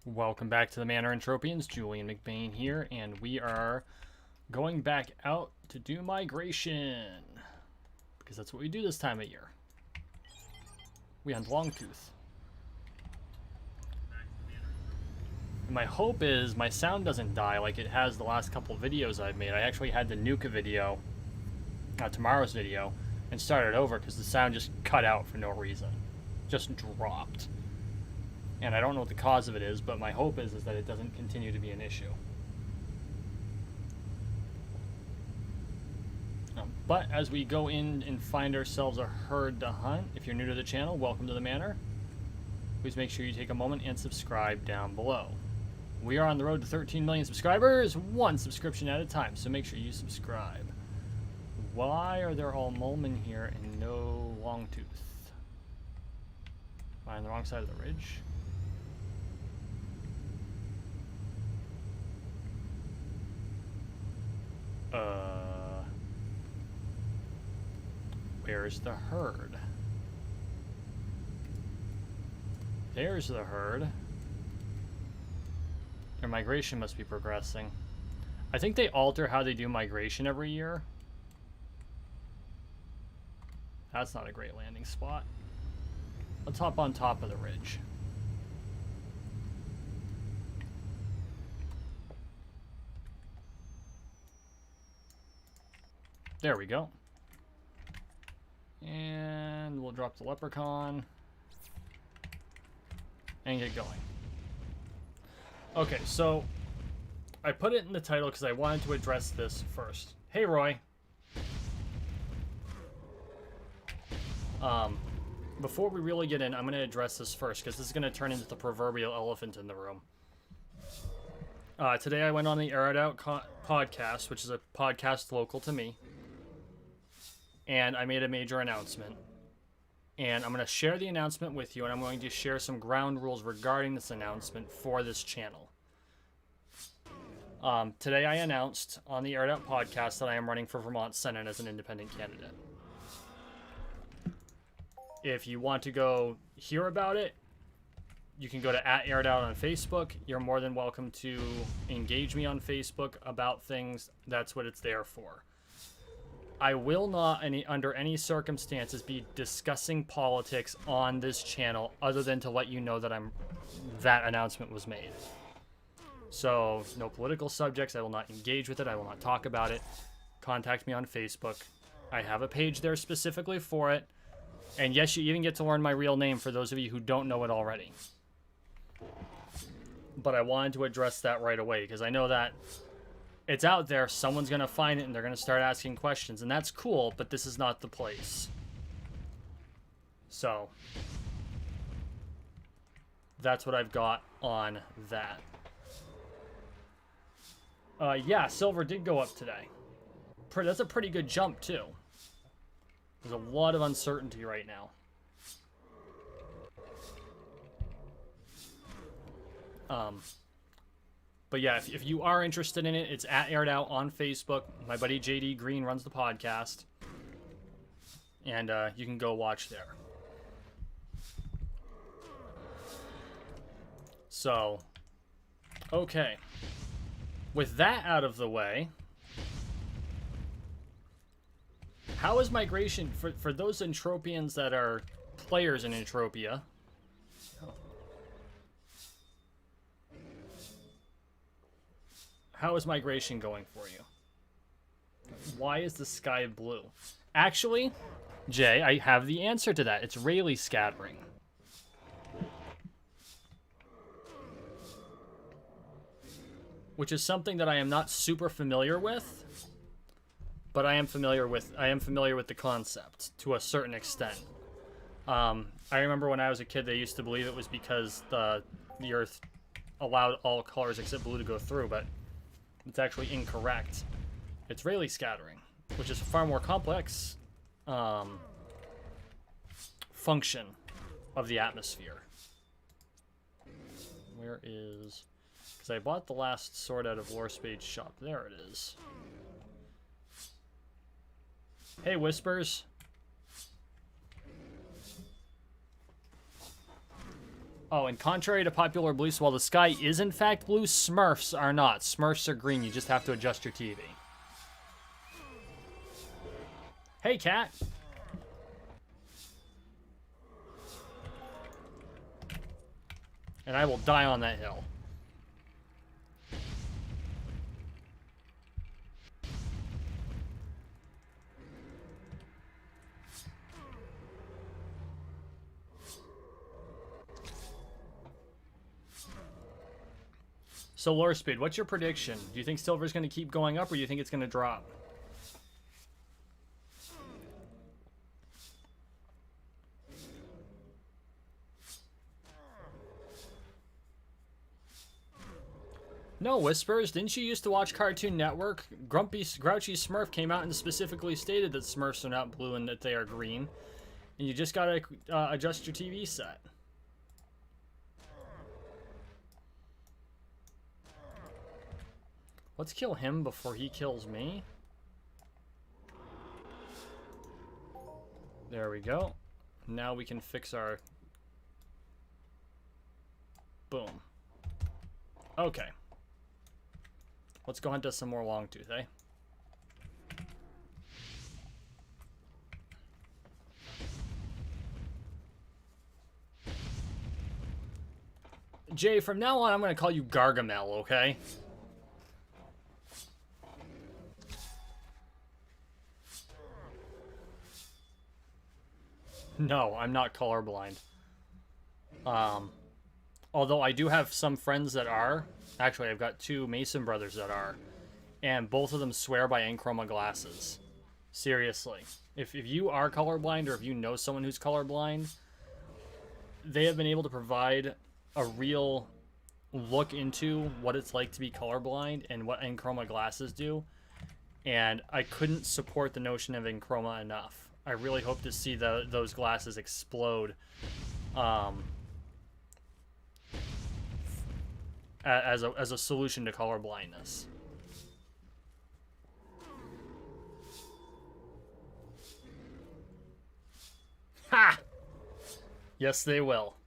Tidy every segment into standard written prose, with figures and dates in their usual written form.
Welcome back to the Manor Entropians. Julian McBain here, and we are going back out to do migration. Because that's what we do this time of year. We hunt Longtooth. And my hope is my sound doesn't die like it has the last couple videos I've made. I actually had to nuke a video, tomorrow's video, and start it over because the sound just cut out for no reason. Just dropped. And I don't know what the cause of it is, but my hope is that it doesn't continue to be an issue. But as we go in and find ourselves a herd to hunt, if you're new to the channel, welcome to the Manor. Please make sure you take a moment and subscribe down below. We are on the road to 13 million subscribers, one subscription at a time, so make sure you subscribe. Why are there all Mulmen here and no Longtooth? Am I on the wrong side of the ridge? Where's the herd? There's the herd. Their migration must be progressing. I think they alter how they do migration every year. That's not a great landing spot. Let's hop on top of the ridge. There we go. And we'll drop the leprechaun and get going. Okay, so I put it in the title because I wanted to address this first. Hey, Roy. Before we really get in, I'm going to address this first because this is going to turn into the proverbial elephant in the room. Today I went on the Air It Out podcast, which is a podcast local to me. And I made a major announcement. And I'm going to share the announcement with you, and I'm going to share some ground rules regarding this announcement for this channel. Today I announced on the Air It Out podcast that I am running for Vermont Senate as an independent candidate. If you want to go hear about it, you can go to @AirItOut on Facebook. You're more than welcome to engage me on Facebook about things. That's what it's there for. I will not, under any circumstances, be discussing politics on this channel other than to let you know that that announcement was made. So, no political subjects. I will not engage with it. I will not talk about it. Contact me on Facebook. I have a page there specifically for it. And yes, you even get to learn my real name for those of you who don't know it already. But I wanted to address that right away because I know that it's out there, someone's going to find it, and they're going to start asking questions. And that's cool, but this is not the place. So, that's what I've got on that. Yeah, silver did go up today. That's a pretty good jump, too. There's a lot of uncertainty right now. But yeah, if you are interested in it, it's @AirItOut on Facebook. My buddy JD Green runs the podcast. And you can go watch there. So, okay. With that out of the way, how is migration, for those Entropians that are players in Entropia, how is migration going for you? Why is the sky blue? Actually, Jay, I have the answer to that. It's Rayleigh scattering. Which is something that I am not super familiar with, but I am familiar with the concept to a certain extent. I remember when I was a kid, they used to believe it was because the Earth allowed all colors except blue to go through, but it's actually incorrect. It's Rayleigh scattering, which is a far more complex function of the atmosphere. Where is... Because I bought the last sword out of Lorespade's shop. There it is. Hey, Whispers. Oh, and contrary to popular beliefs, while the sky is in fact blue, Smurfs are not. Smurfs are green. You just have to adjust your TV. Hey, cat. And I will die on that hill. So, lore speed, what's your prediction? Do you think silver's going to keep going up, or do you think it's going to drop? No, Whispers, didn't you used to watch Cartoon Network? Grouchy Smurf came out and specifically stated that Smurfs are not blue and that they are green. And you just gotta adjust your TV set. Let's kill him before he kills me. There we go. Now we can fix our... Boom. Okay. Let's go hunt us some more Longtooth, eh? Jay, from now on, I'm going to call you Gargamel, okay? No, I'm not colorblind. Although I do have some friends that are. Actually, I've got two Mason brothers that are. And both of them swear by Enchroma glasses. Seriously. If you are colorblind, or if you know someone who's colorblind, they have been able to provide a real look into what it's like to be colorblind and what Enchroma glasses do. And I couldn't support the notion of Enchroma enough. I really hope to see those glasses explode as a solution to color blindness. Ha! Yes, they will.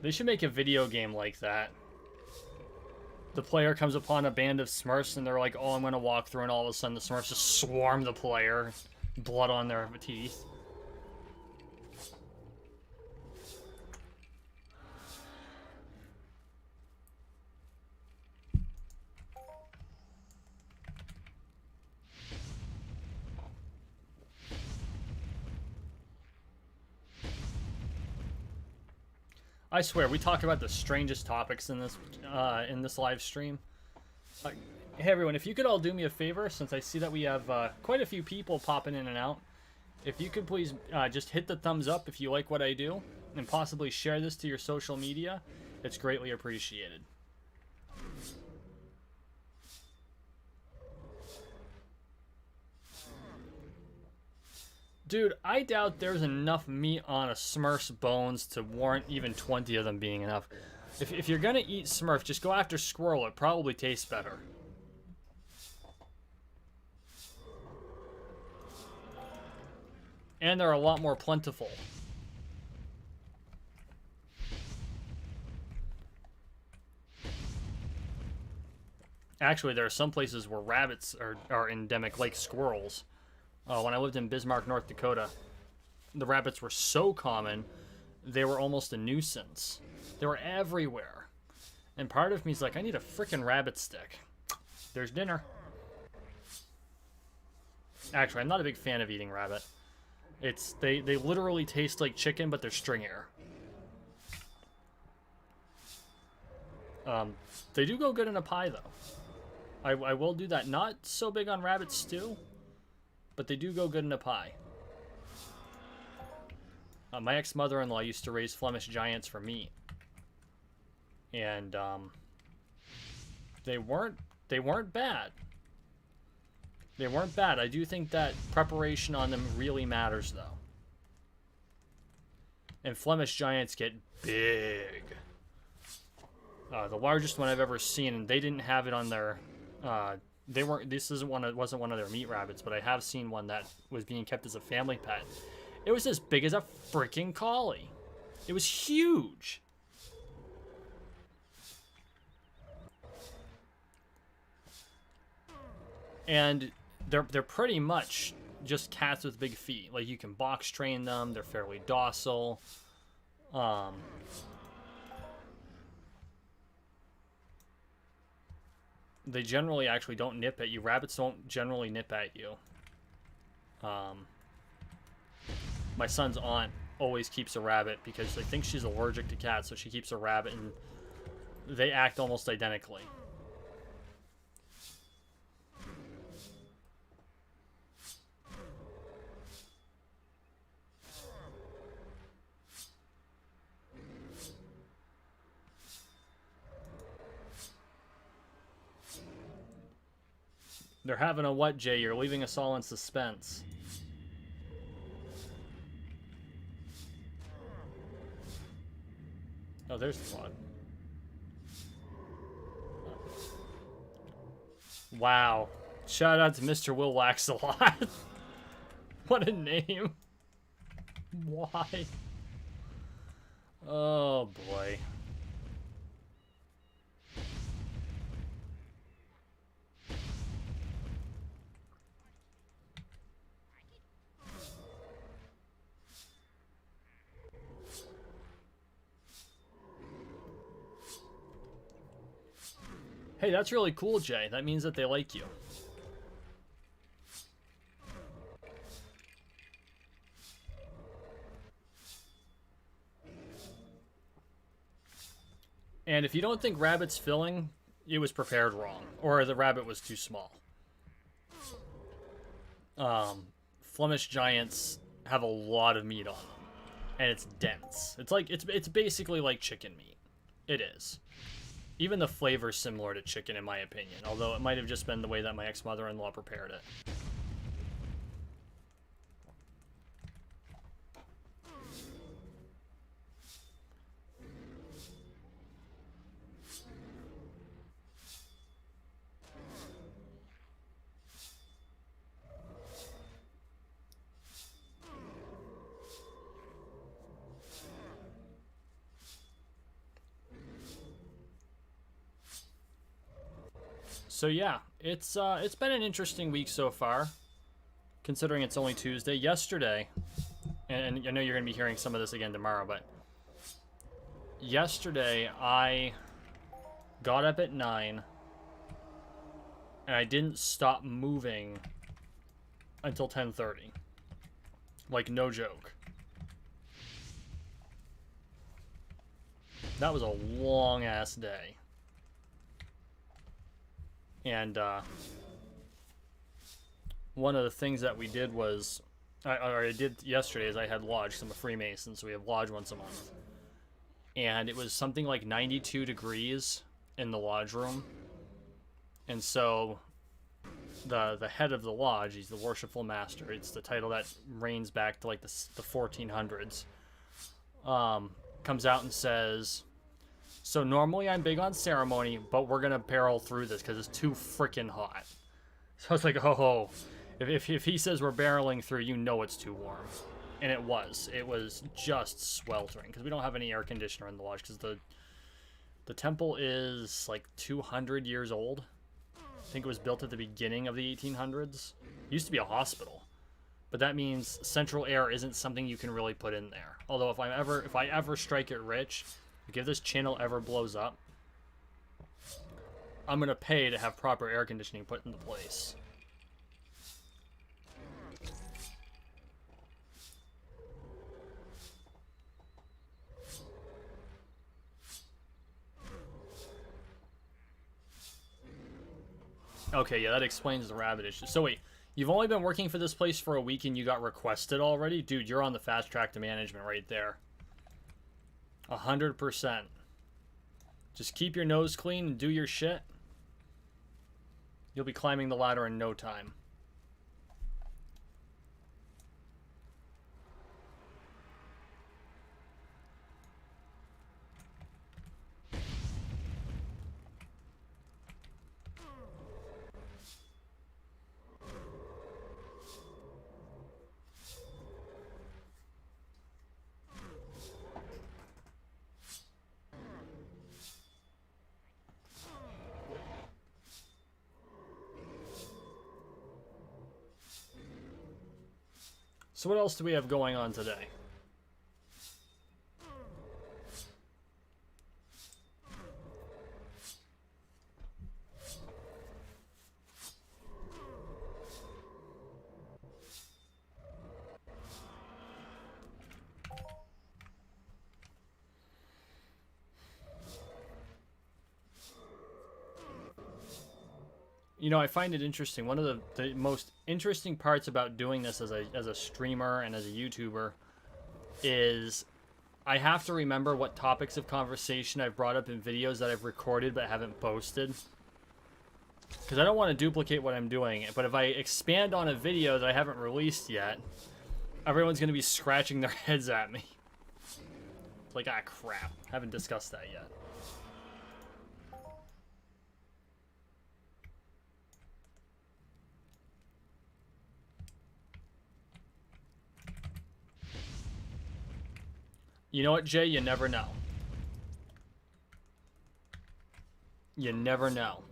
They should make a video game like that. The player comes upon a band of Smurfs and they're like, oh, I'm going to walk through, and all of a sudden the Smurfs just swarm the player. Blood on their teeth. I swear, we talk about the strangest topics in this live stream. Hey everyone, if you could all do me a favor, since I see that we have quite a few people popping in and out, if you could please just hit the thumbs up if you like what I do, and possibly share this to your social media, it's greatly appreciated. Dude, I doubt there's enough meat on a Smurf's bones to warrant even 20 of them being enough. If you're gonna eat Smurf, just go after squirrel. It probably tastes better. And they're a lot more plentiful. Actually, there are some places where rabbits are endemic, like squirrels. When I lived in Bismarck, North Dakota, the rabbits were so common, they were almost a nuisance. They were everywhere. And part of me is like, I need a frickin' rabbit stick. There's dinner. Actually, I'm not a big fan of eating rabbit. They literally taste like chicken, but they're stringier. They do go good in a pie, though. I will do that. Not so big on rabbit stew, but they do go good in a pie. My ex-mother-in-law used to raise Flemish giants for meat. And, they weren't bad. They weren't bad. I do think that preparation on them really matters, though. And Flemish giants get big. The largest one I've ever seen, and they didn't have it on their... This wasn't one of their meat rabbits, but I have seen one that was being kept as a family pet. It was as big as a freaking collie. It was huge. And they're pretty much just cats with big feet. Like, you can box train them. They're fairly docile. They generally actually don't nip at you. Rabbits don't generally nip at you. My son's aunt always keeps a rabbit because they think she's allergic to cats, so she keeps a rabbit, and they act almost identically. They're having a what, Jay? You're leaving us all in suspense. Oh, there's the plot. Wow. Shout out to Mr. Will Wax-a-Lot. What a name. Why? Oh, boy. Hey, that's really cool, Jay. That means that they like you. And if you don't think rabbit's filling, it was prepared wrong. Or the rabbit was too small. Flemish Giants have a lot of meat on them. And it's dense. It's like it's basically like chicken meat. It is. Even the flavor's similar to chicken, in my opinion. Although it might have just been the way that my ex-mother-in-law prepared it. So yeah, it's been an interesting week so far, considering it's only Tuesday. Yesterday, and I know you're going to be hearing some of this again tomorrow, but yesterday I got up at 9, and I didn't stop moving until 10:30. Like, no joke. That was a long-ass day. And one of the things that we did was, I did yesterday, is I had lodge, because I'm a Freemason, so we have lodge once a month. And it was something like 92 degrees in the lodge room. And so the head of the lodge, he's the worshipful master, it's the title that reigns back to like the 1400s, comes out and says, so normally I'm big on ceremony, but we're going to barrel through this because it's too freaking hot. So I was like, oh, if he says we're barreling through, you know it's too warm. And it was. It was just sweltering because we don't have any air conditioner in the lodge because the temple is like 200 years old. I think it was built at the beginning of the 1800s. It used to be a hospital. But that means central air isn't something you can really put in there. Although if I ever strike it rich, if this channel ever blows up, I'm going to pay to have proper air conditioning put into place. Okay, yeah, that explains the rabbit issue. So wait, you've only been working for this place for a week and you got requested already? Dude, you're on the fast track to management right there. 100%. Just keep your nose clean and do your shit. You'll be climbing the ladder in no time. So what else do we have going on today? You know, I find it interesting. One of the most interesting parts about doing this as a streamer and as a YouTuber is I have to remember what topics of conversation I've brought up in videos that I've recorded but haven't posted. Because I don't want to duplicate what I'm doing. But if I expand on a video that I haven't released yet, everyone's going to be scratching their heads at me. It's like, ah, crap. Haven't discussed that yet. You know what, Jay? You never know. You never know.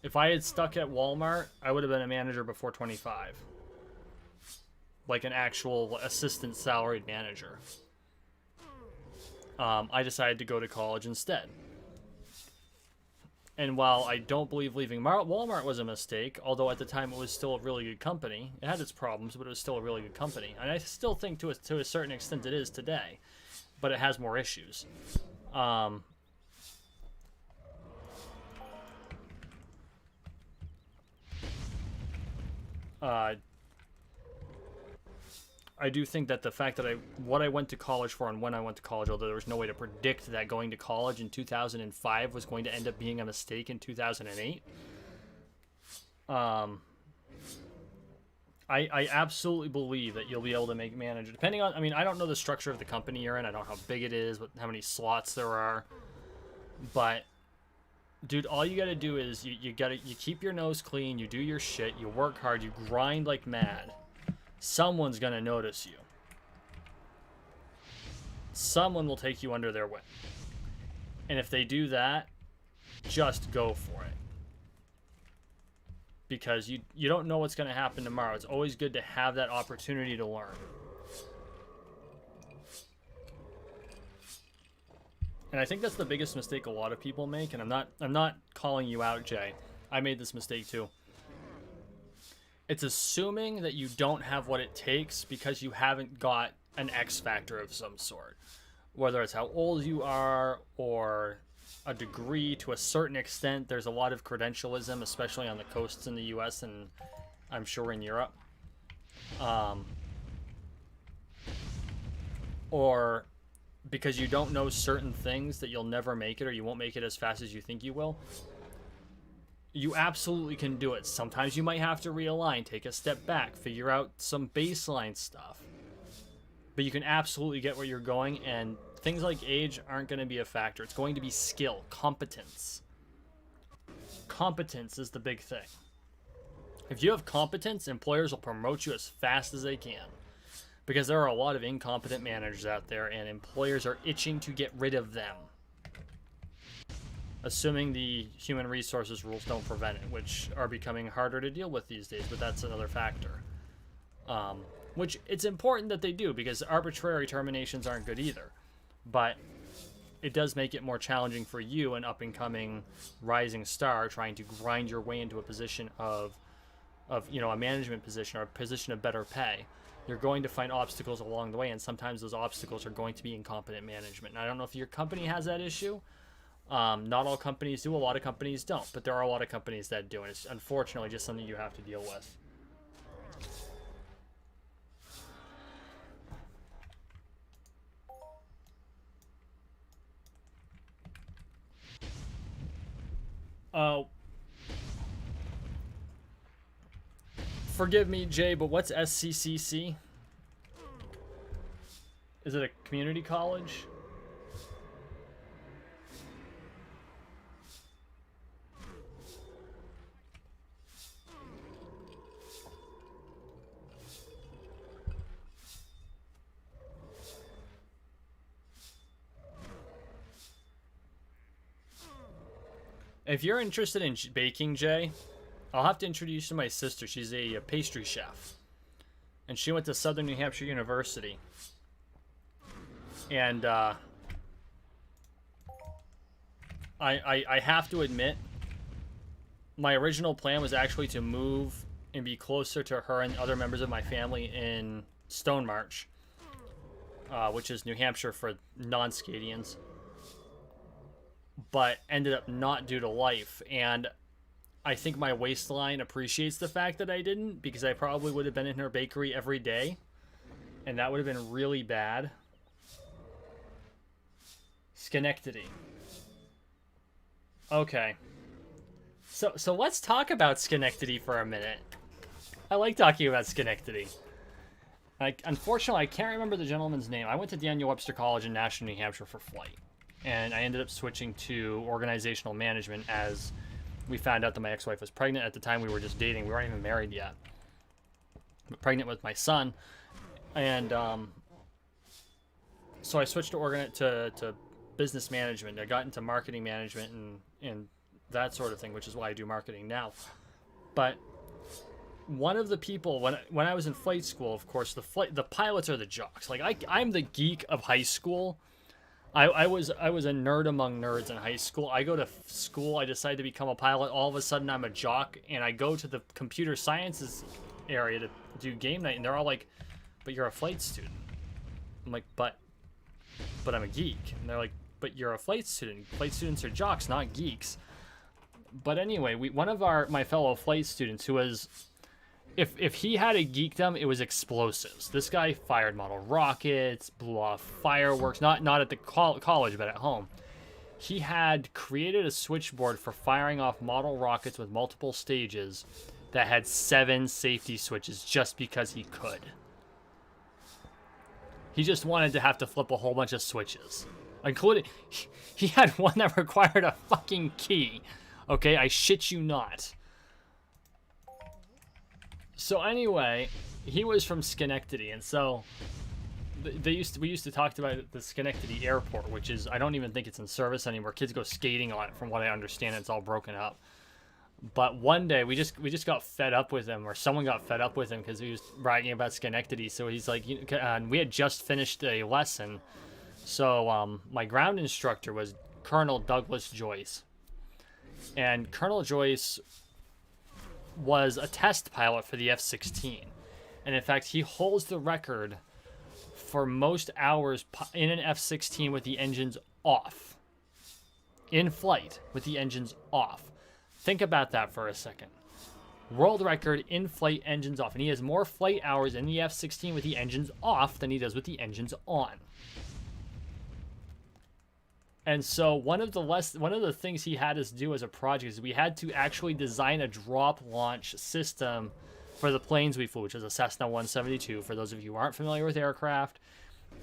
If I had stuck at Walmart, I would have been a manager before 25. Like an actual assistant salaried manager. I decided to go to college instead. And while I don't believe leaving Walmart was a mistake, although at the time it was still a really good company, it had its problems, but it was still a really good company. And I still think to a certain extent it is today, but it has more issues. I do think that the fact that what I went to college for and when I went to college, although there was no way to predict that going to college in 2005 was going to end up being a mistake in 2008. I absolutely believe that you'll be able to make manager, depending on, I mean, I don't know the structure of the company you're in. I don't know how big it is, how many slots there are. But, dude, all you got to do is you keep your nose clean, you do your shit, you work hard, you grind like mad. Someone's going to notice you. Someone will take you under their wing. And if they do that, just go for it. Because you don't know what's going to happen tomorrow. It's always good to have that opportunity to learn. And I think that's the biggest mistake a lot of people make, and I'm not calling you out, Jay. I made this mistake too. It's assuming that you don't have what it takes because you haven't got an X factor of some sort. Whether it's how old you are or a degree to a certain extent. There's a lot of credentialism, especially on the coasts in the US and I'm sure in Europe. Or because you don't know certain things that you'll never make it or you won't make it as fast as you think you will. You absolutely can do it. Sometimes you might have to realign, take a step back, figure out some baseline stuff. But you can absolutely get where you're going, and things like age aren't going to be a factor. It's going to be skill, competence. Competence is the big thing. If you have competence, employers will promote you as fast as they can. Because there are a lot of incompetent managers out there, and employers are itching to get rid of them. Assuming the human resources rules don't prevent it, which are becoming harder to deal with these days, but that's another factor. Which it's important that they do, because arbitrary terminations aren't good either. But it does make it more challenging for you, an up-and-coming rising star, trying to grind your way into a position of you know, a management position or a position of better pay. You're going to find obstacles along the way, and sometimes those obstacles are going to be incompetent management. And I don't know if your company has that issue. Not all companies do, a lot of companies don't, but there are a lot of companies that do, and it's unfortunately just something you have to deal with. Forgive me, Jay, but what's SCCC? Is it a community college? If you're interested in baking, Jay, I'll have to introduce you to my sister. She's a pastry chef. and she went to Southern New Hampshire University. And I have to admit, my original plan was actually to move and be closer to her and other members of my family in Stone March, which is New Hampshire for non-Scadians, but ended up not due to life. And I think my waistline appreciates the fact that I didn't, because I probably would have been in her bakery every day, and that would have been really bad. Schenectady. Okay. So let's talk about Schenectady for a minute. I like talking about Schenectady. Unfortunately, I can't remember the gentleman's name. I went to Daniel Webster College in Nashua, New Hampshire for flight. And I ended up switching to organizational management as we found out that my ex-wife was pregnant. At the time, we were just dating. We weren't even married yet. But pregnant with my son. And so I switched to business management. I got into marketing management and that sort of thing, which is why I do marketing now. But one of the people, when I was in flight school, of course, the pilots are the jocks. Like I'm the geek of high school. I was a nerd among nerds in high school. I go to school, I decide to become a pilot. All of a sudden, I'm a jock, and I go to the computer sciences area to do game night, and they're all like, "But you're a flight student." I'm like, "But I'm a geek." And they're like, "But you're a flight student. Flight students are jocks, not geeks." But anyway, one of my fellow flight students, who was, if he had a geekdom, it was explosives. This guy fired model rockets, blew off fireworks, not at the college, but at home. He had created a switchboard for firing off model rockets with multiple stages that had 7 safety switches just because he could. He just wanted to have to flip a whole bunch of switches. Including, he had one that required a fucking key. Okay, I shit you not. So anyway, he was from Schenectady, and so we used to talk about the Schenectady airport, which is, I don't even think it's in service anymore. Kids go skating on it, from what I understand. It's all broken up. But one day we just got fed up with him, or someone got fed up with him because he was bragging about Schenectady. So he's like, and we had just finished a lesson. So my ground instructor was Colonel Douglas Joyce. And Colonel Joyce was a test pilot for the F-16. And in fact, he holds the record for most hours in an F-16 with the engines off. In flight with the engines off. Think about that for a second. World record in flight, engines off. And he has more flight hours in the F-16 with the engines off than he does with the engines on. And so one of the things he had us do as a project is we had to actually design a drop launch system for the planes we flew, which is a Cessna 172. For those of you who aren't familiar with aircraft,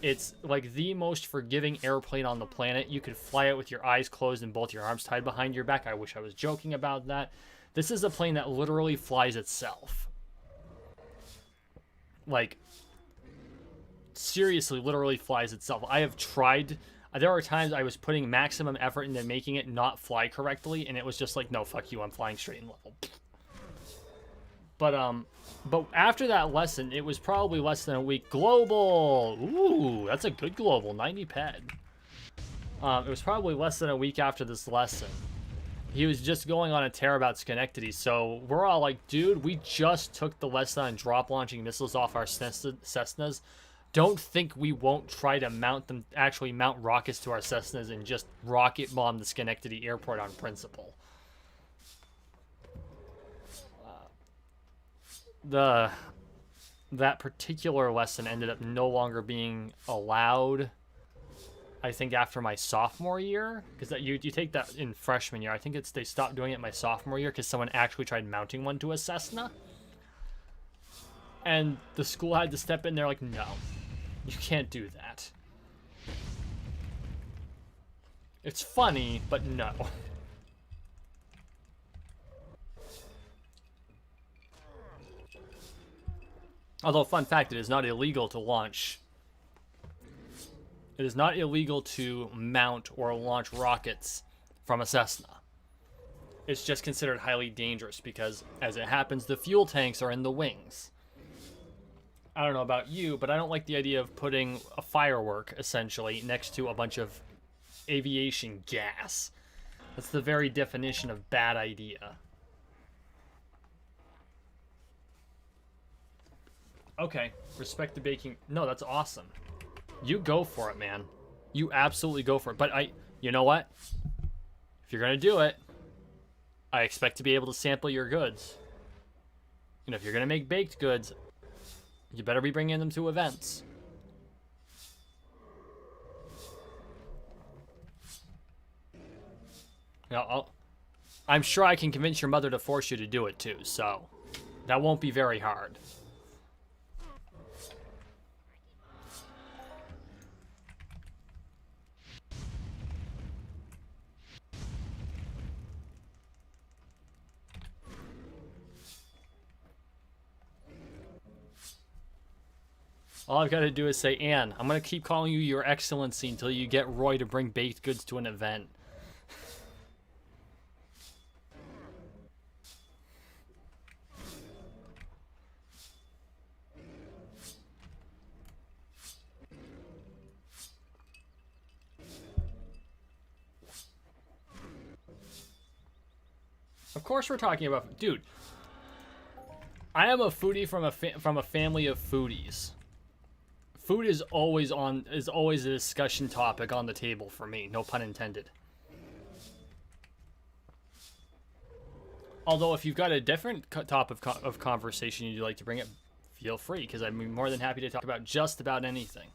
it's like the most forgiving airplane on the planet. You could fly it with your eyes closed and both your arms tied behind your back. I wish I was joking about that. This is a plane that literally flies itself. Like, seriously, literally flies itself. I have tried. There are times I was putting maximum effort into making it not fly correctly, and it was just like, no, fuck you, I'm flying straight and level. But after that lesson, it was probably less than a week. Global! Ooh, that's a good global, 90 ped. It was probably less than a week after this lesson. He was just going on a tear about Schenectady, so we're all like, dude, we just took the lesson on drop launching missiles off our Cessnas. Don't think we won't try to actually mount rockets to our Cessnas and just rocket bomb the Schenectady airport on principle. That particular lesson ended up no longer being allowed, I think, after my sophomore year, because you take that in freshman year. I think they stopped doing it my sophomore year because someone actually tried mounting one to a Cessna. And the school had to step in there like, no. You can't do that. It's funny, but no. Although, fun fact, it is not illegal to launch. It is not illegal to mount or launch rockets from a Cessna. It's just considered highly dangerous because, as it happens, the fuel tanks are in the wings. I don't know about you, but I don't like the idea of putting a firework, essentially, next to a bunch of aviation gas. That's the very definition of bad idea. Okay, respect the baking. No, that's awesome. You go for it, man. You absolutely go for it. But you know what? If you're gonna do it, I expect to be able to sample your goods. And if you're gonna make baked goods, you better be bringing them to events. I'm sure I can convince your mother to force you to do it too, so that won't be very hard. All I've got to do is say, Anne, I'm going to keep calling you Your Excellency until you get Roy to bring baked goods to an event. Of course we're talking about... Dude, I am a foodie from a family of foodies. Food is always a discussion topic on the table for me, no pun intended. Although if you've got a different topic of conversation you'd like to bring up, feel free, because I'm more than happy to talk about just about anything.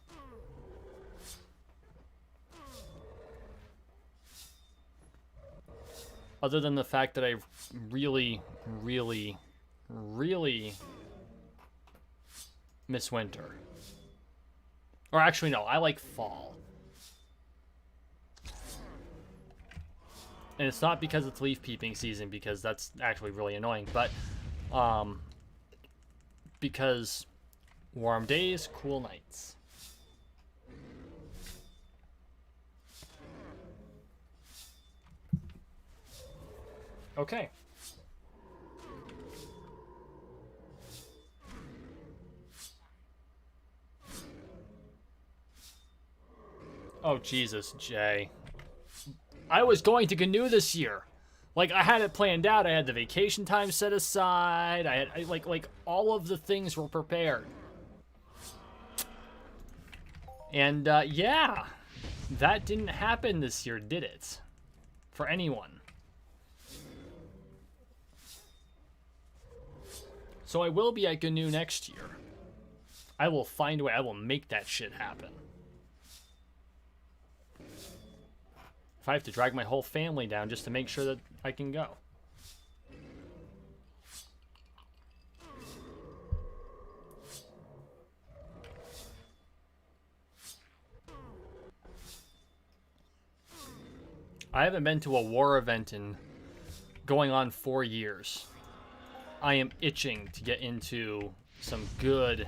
Other than the fact that I really, really, really miss winter. Or actually, no, I like fall. And it's not because it's leaf peeping season, because that's actually really annoying, but because warm days, cool nights. Okay. Oh, Jesus, Jay. I was going to Canoe this year. Like, I had it planned out. I had the vacation time set aside. I had, like, all of the things were prepared. And, yeah. That didn't happen this year, did it? For anyone. So I will be at Canoe next year. I will find a way. I will make that shit happen. If I have to drag my whole family down just to make sure that I can go. I haven't been to a war event in going on 4 years. I am itching to get into some good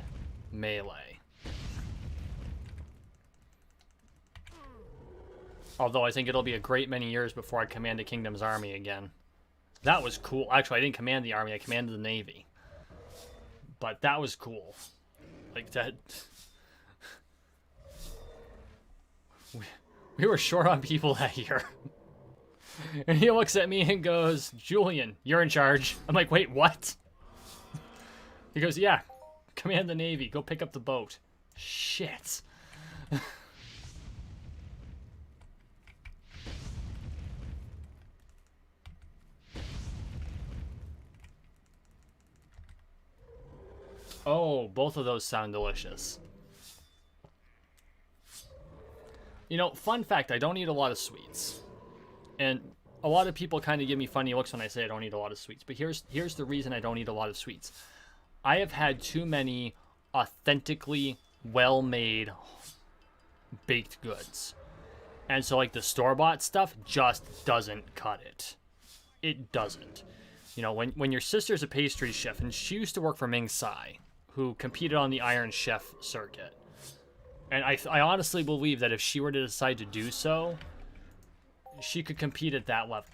melee. Although I think it'll be a great many years before I command a Kingdom's army again. That was cool. Actually, I didn't command the army, I commanded the navy. But that was cool. Like, that... We were short on people that year. And he looks at me and goes, Julian, you're in charge. I'm like, wait, what? He goes, yeah, command the navy. Go pick up the boat. Shit. Oh, both of those sound delicious. You know, fun fact, I don't eat a lot of sweets. And a lot of people kind of give me funny looks when I say I don't eat a lot of sweets. But here's the reason I don't eat a lot of sweets. I have had too many authentically well-made baked goods. And so, like, the store-bought stuff just doesn't cut it. It doesn't. You know, when your sister's a pastry chef, and she used to work for Ming Tsai, who competed on the Iron Chef circuit. And I honestly believe that if she were to decide to do so, she could compete at that level.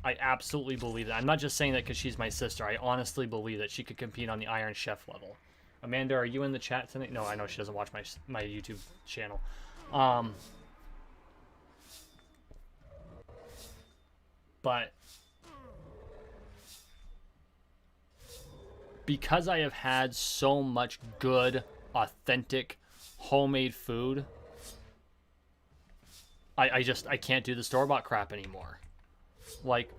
I absolutely believe that. I'm not just saying that because she's my sister. I honestly believe that she could compete on the Iron Chef level. Amanda, are you in the chat tonight? No, I know she doesn't watch my YouTube channel. But because I have had so much good, authentic, homemade food, I can't do the store-bought crap anymore. Like,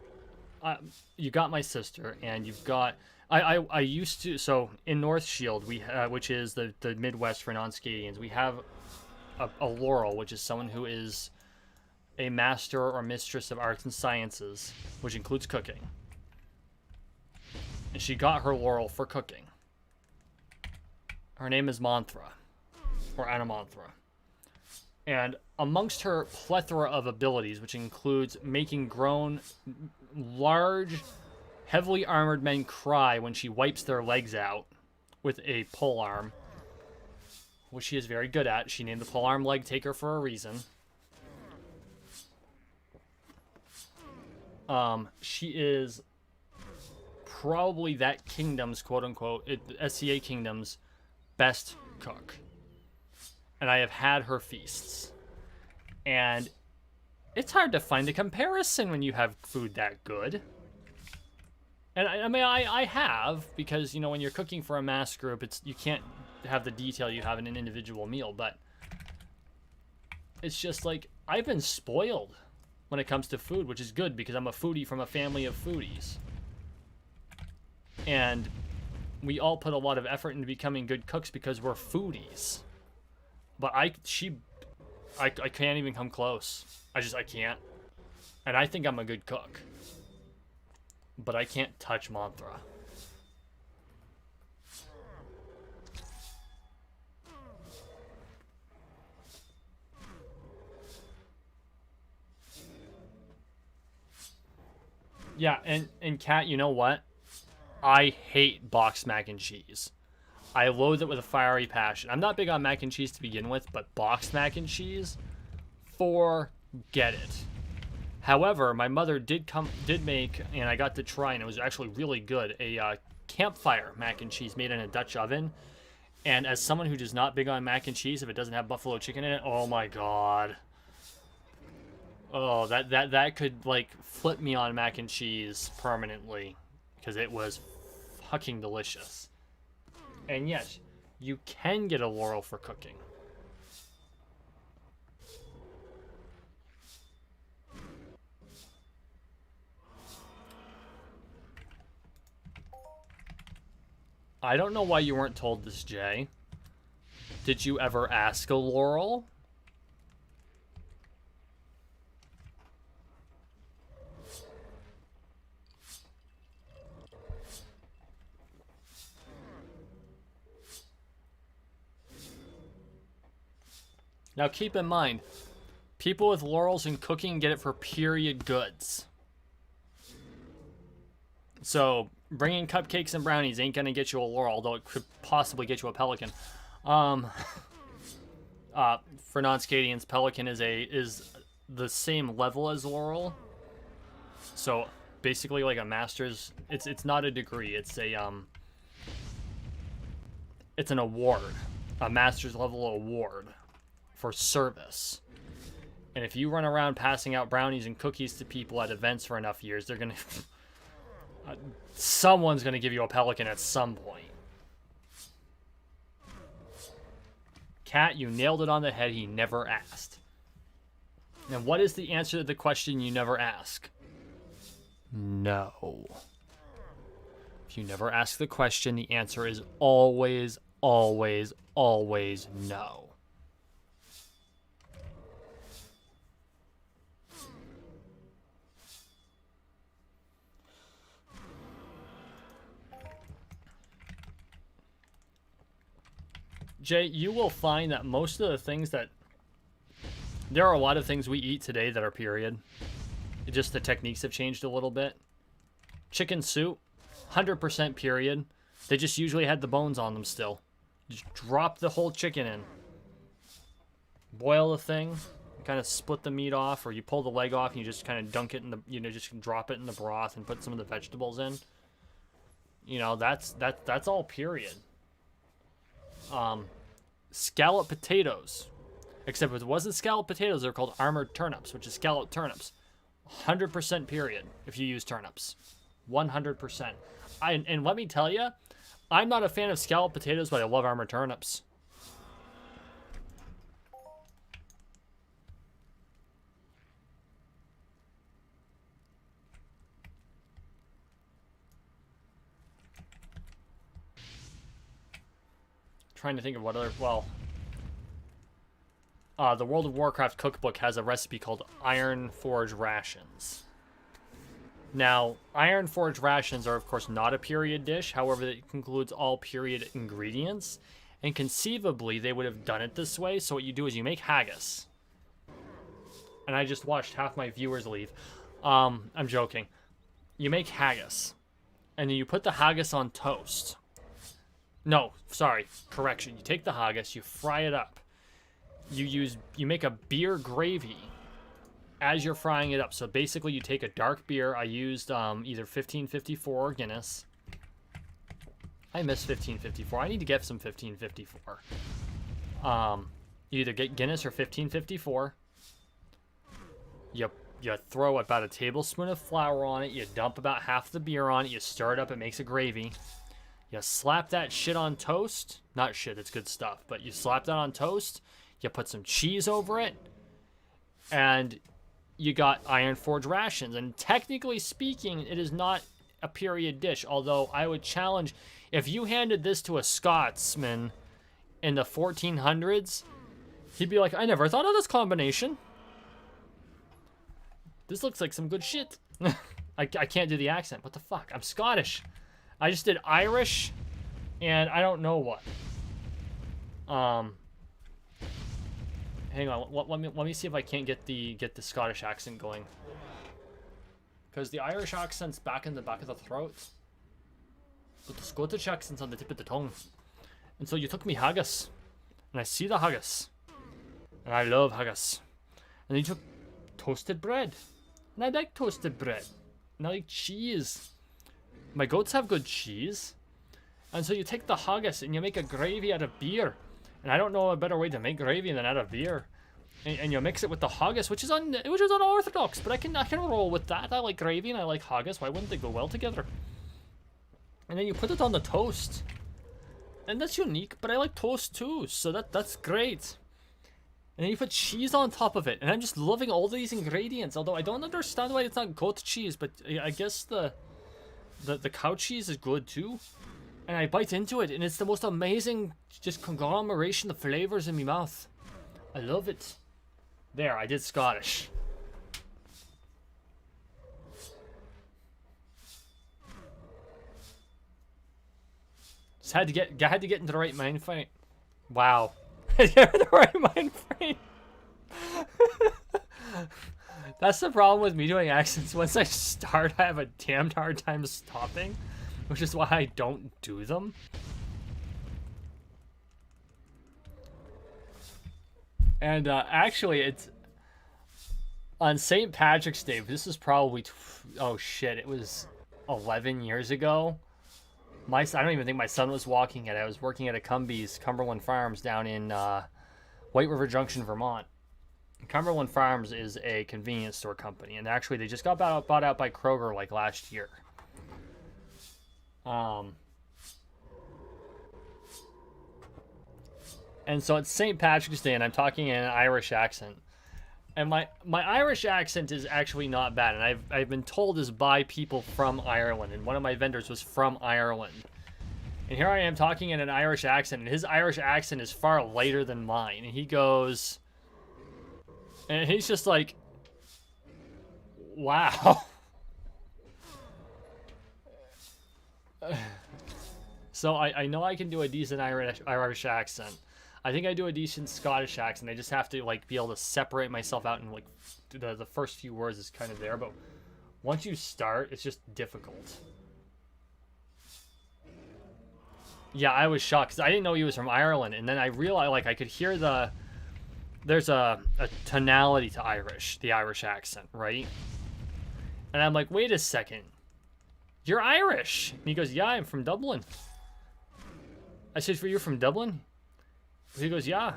you got my sister, and you've got... I used to... So, in North Shield, which is the Midwest for non-Scadians, we have a Laurel, which is someone who is a master or mistress of arts and sciences, which includes cooking. And she got her Laurel for cooking. Her name is Manthra, or Anamanthra. And amongst her plethora of abilities, which includes making grown, large, heavily armored men cry when she wipes their legs out with a polearm, which she is very good at. She named the polearm leg taker for a reason. She is probably that kingdom's, quote-unquote, SCA kingdom's best cook. And I have had her feasts. And it's hard to find a comparison when you have food that good. And I mean, I have, because, you know, when you're cooking for a mass group, you can't have the detail you have in an individual meal, but it's just like, I've been spoiled when it comes to food, which is good because I'm a foodie from a family of foodies. And we all put a lot of effort into becoming good cooks because we're foodies. But I can't even come close. I can't. And I think I'm a good cook. But I can't touch Manthra. Yeah, and Kat, you know what? I hate boxed mac and cheese. I loathe it with a fiery passion. I'm not big on mac and cheese to begin with, but boxed mac and cheese, forget it. However, my mother did make, and I got to try, and it was actually really good, a campfire mac and cheese made in a Dutch oven. And as someone who is not big on mac and cheese, if it doesn't have buffalo chicken in it, oh my god. Oh, that could, like, flip me on mac and cheese permanently, because it was fucking delicious. And yes, you can get a Laurel for cooking. I don't know why you weren't told this, Jay. Did you ever ask a Laurel? Now keep in mind, people with Laurels in cooking get it for period goods. So bringing cupcakes and brownies ain't gonna get you a Laurel, although it could possibly get you a Pelican. For non-Scadians, Pelican is the same level as Laurel. So basically like a master's. It's not a degree. It's an award, a master's level award for service. And if you run around passing out brownies and cookies to people at events for enough years, they're gonna someone's gonna give you a Pelican at some point. Kat, you nailed it on the head. He never asked. And what is the answer to the question you never ask? No. If you never ask the question, the answer is always, always, always no. Jay, you will find that most of the things that... There are a lot of things we eat today that are period. Just the techniques have changed a little bit. Chicken soup, 100% period. They just usually had the bones on them still. Just drop the whole chicken in. Boil the thing. Kind of split the meat off, or you pull the leg off and you just kind of dunk it in the... You know, just drop it in the broth and put some of the vegetables in. You know, that's all period. Scalloped potatoes. Except if it wasn't scalloped potatoes, they're called armored turnips, which is scalloped turnips. 100% period if you use turnips. 100%. And let me tell you, I'm not a fan of scalloped potatoes, but I love armored turnips. Trying to think of what other, well, the World of Warcraft cookbook has a recipe called Iron Forge Rations. Now, Iron Forge Rations are, of course, not a period dish. However, it includes all period ingredients. And conceivably, they would have done it this way. So what you do is you make haggis. And I just watched half my viewers leave. I'm joking. You make haggis. And then you put the haggis on toast. No, sorry. Correction. You take the haggis, you fry it up. You make a beer gravy as you're frying it up. So basically you take a dark beer. I used either 1554 or Guinness. I miss 1554. I need to get some 1554. You either get Guinness or 1554. You throw about a tablespoon of flour on it. You dump about half the beer on it. You stir it up. It makes a gravy. You slap that shit on toast. Not shit, it's good stuff. But you slap that on toast. You put some cheese over it. And you got Iron Forge rations. And technically speaking, it is not a period dish. Although I would challenge, if you handed this to a Scotsman in the 1400s, he'd be like, I never thought of this combination. This looks like some good shit. I can't do the accent. What the fuck? I'm Scottish. I just did Irish, and I don't know what. Hang on. Let me see if I can't get the Scottish accent going. Because the Irish accent's back in the back of the throat, but the Scottish accent's on the tip of the tongue. And so you took me haggis, and I see the haggis, and I love haggis. And then you took toasted bread, and I like toasted bread, and I like cheese. My goats have good cheese. And so you take the haggis and you make a gravy out of beer. And I don't know a better way to make gravy than out of beer. And you mix it with the haggis, which is unorthodox, but I can roll with that. I like gravy and I like haggis. Why wouldn't they go well together? And then you put it on the toast. And that's unique, but I like toast too, so that's great. And then you put cheese on top of it. And I'm just loving all these ingredients. Although I don't understand why it's not goat cheese, but I guess the cow cheese is good too. And I bite into it, and it's the most amazing just conglomeration of flavors in my mouth. I love it. There, I did Scottish. Just had to get into the right mind frame. Wow. Get in the right mind frame. That's the problem with me doing accents. Once I start, I have a damned hard time stopping, which is why I don't do them. And actually, it's on St. Patrick's Day. This is probably oh shit, it was 11 years ago. I don't even think my son was walking it. I was working at a Cumberland Farms down in White River Junction, Vermont. Cumberland Farms is a convenience store company, and actually they just got bought out by Kroger like last year. And so it's St. Patrick's Day, and I'm talking in an Irish accent. And my Irish accent is actually not bad, and I've been told this by people from Ireland, and one of my vendors was from Ireland. And here I am talking in an Irish accent, and his Irish accent is far lighter than mine. And he goes, and he's just like, wow. So I know I can do a decent Irish accent. I think I do a decent Scottish accent. I just have to like be able to separate myself out, and like the first few words is kind of there, but once you start, it's just difficult. Yeah, I was shocked because I didn't know he was from Ireland, and then I realized like I could hear there's a tonality to the Irish accent, right? And I'm like, wait a second, you're Irish? And he goes, yeah, I'm from Dublin. I said, you're from Dublin? He goes, yeah,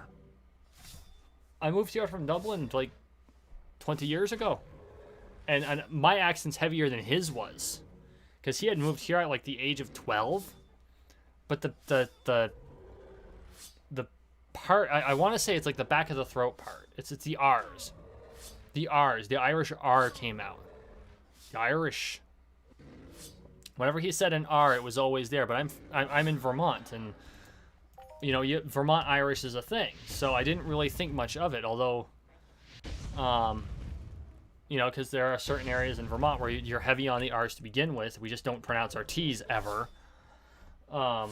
I moved here from Dublin like 20 years ago. And my accent's heavier than his was. Because he had moved here at like the age of 12. But the part, I want to say it's like the back of the throat part. It's the R's. The R's. The Irish R came out. The Irish. Whenever he said an R, it was always there. But I'm in Vermont, and you know, Vermont Irish is a thing. So I didn't really think much of it, although, you know, because there are certain areas in Vermont where you're heavy on the R's to begin with. We just don't pronounce our T's ever. And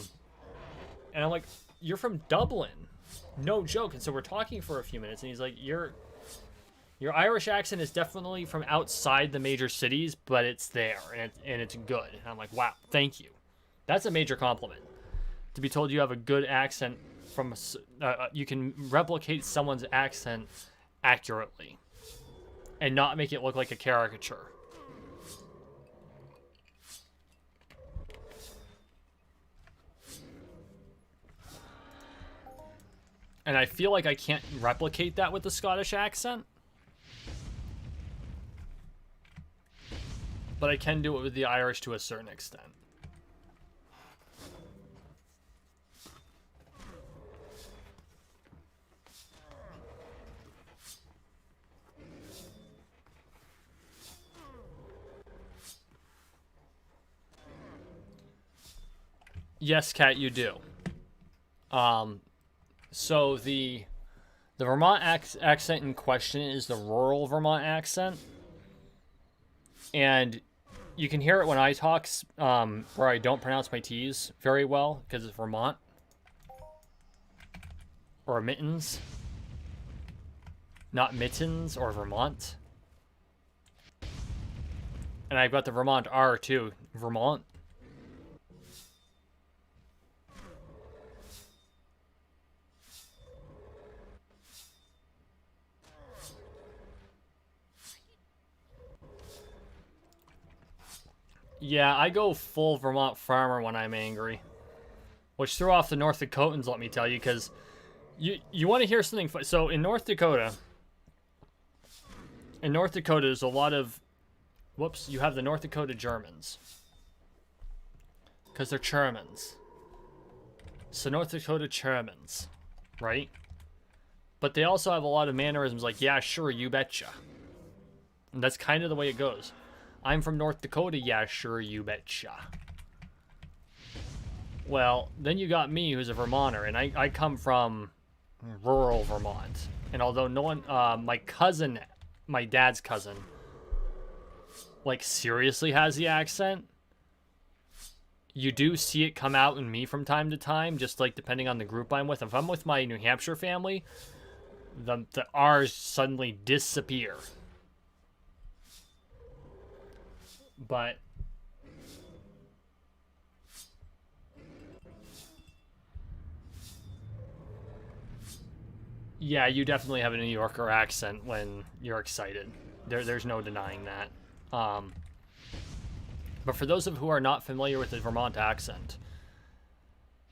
I'm like, you're from Dublin. No joke. And so we're talking for a few minutes, and he's like, your Irish accent is definitely from outside the major cities, but it's there, and it's good. And I'm like, wow, thank you. That's a major compliment. To be told you have a good accent from, you can replicate someone's accent accurately and not make it look like a caricature. And I feel like I can't replicate that with the Scottish accent. But I can do it with the Irish to a certain extent. Yes, Kat, you do. So the Vermont accent in question is the rural Vermont accent. And you can hear it when I talk, where I don't pronounce my T's very well, because it's Vermont. Or mittens. Not mittens or Vermont. And I've got the Vermont R too. Vermont. Yeah, I go full Vermont farmer when I'm angry. Which threw off the North Dakotans, let me tell you, because you want to hear something fun. So in North Dakota, there's a lot of, whoops, you have the North Dakota Germans. Because they're Germans. So North Dakota Germans, right? But they also have a lot of mannerisms like, yeah, sure, you betcha. And that's kind of the way it goes. I'm from North Dakota, yeah, sure, you betcha. Well, then you got me, who's a Vermonter, and I come from rural Vermont. And although no one, my cousin, my dad's cousin, like, seriously has the accent, you do see it come out in me from time to time, just, like, depending on the group I'm with. If I'm with my New Hampshire family, the R's suddenly disappear. But yeah, you definitely have a New Yorker accent when you're excited. There's no denying that. But for those of who are not familiar with the Vermont accent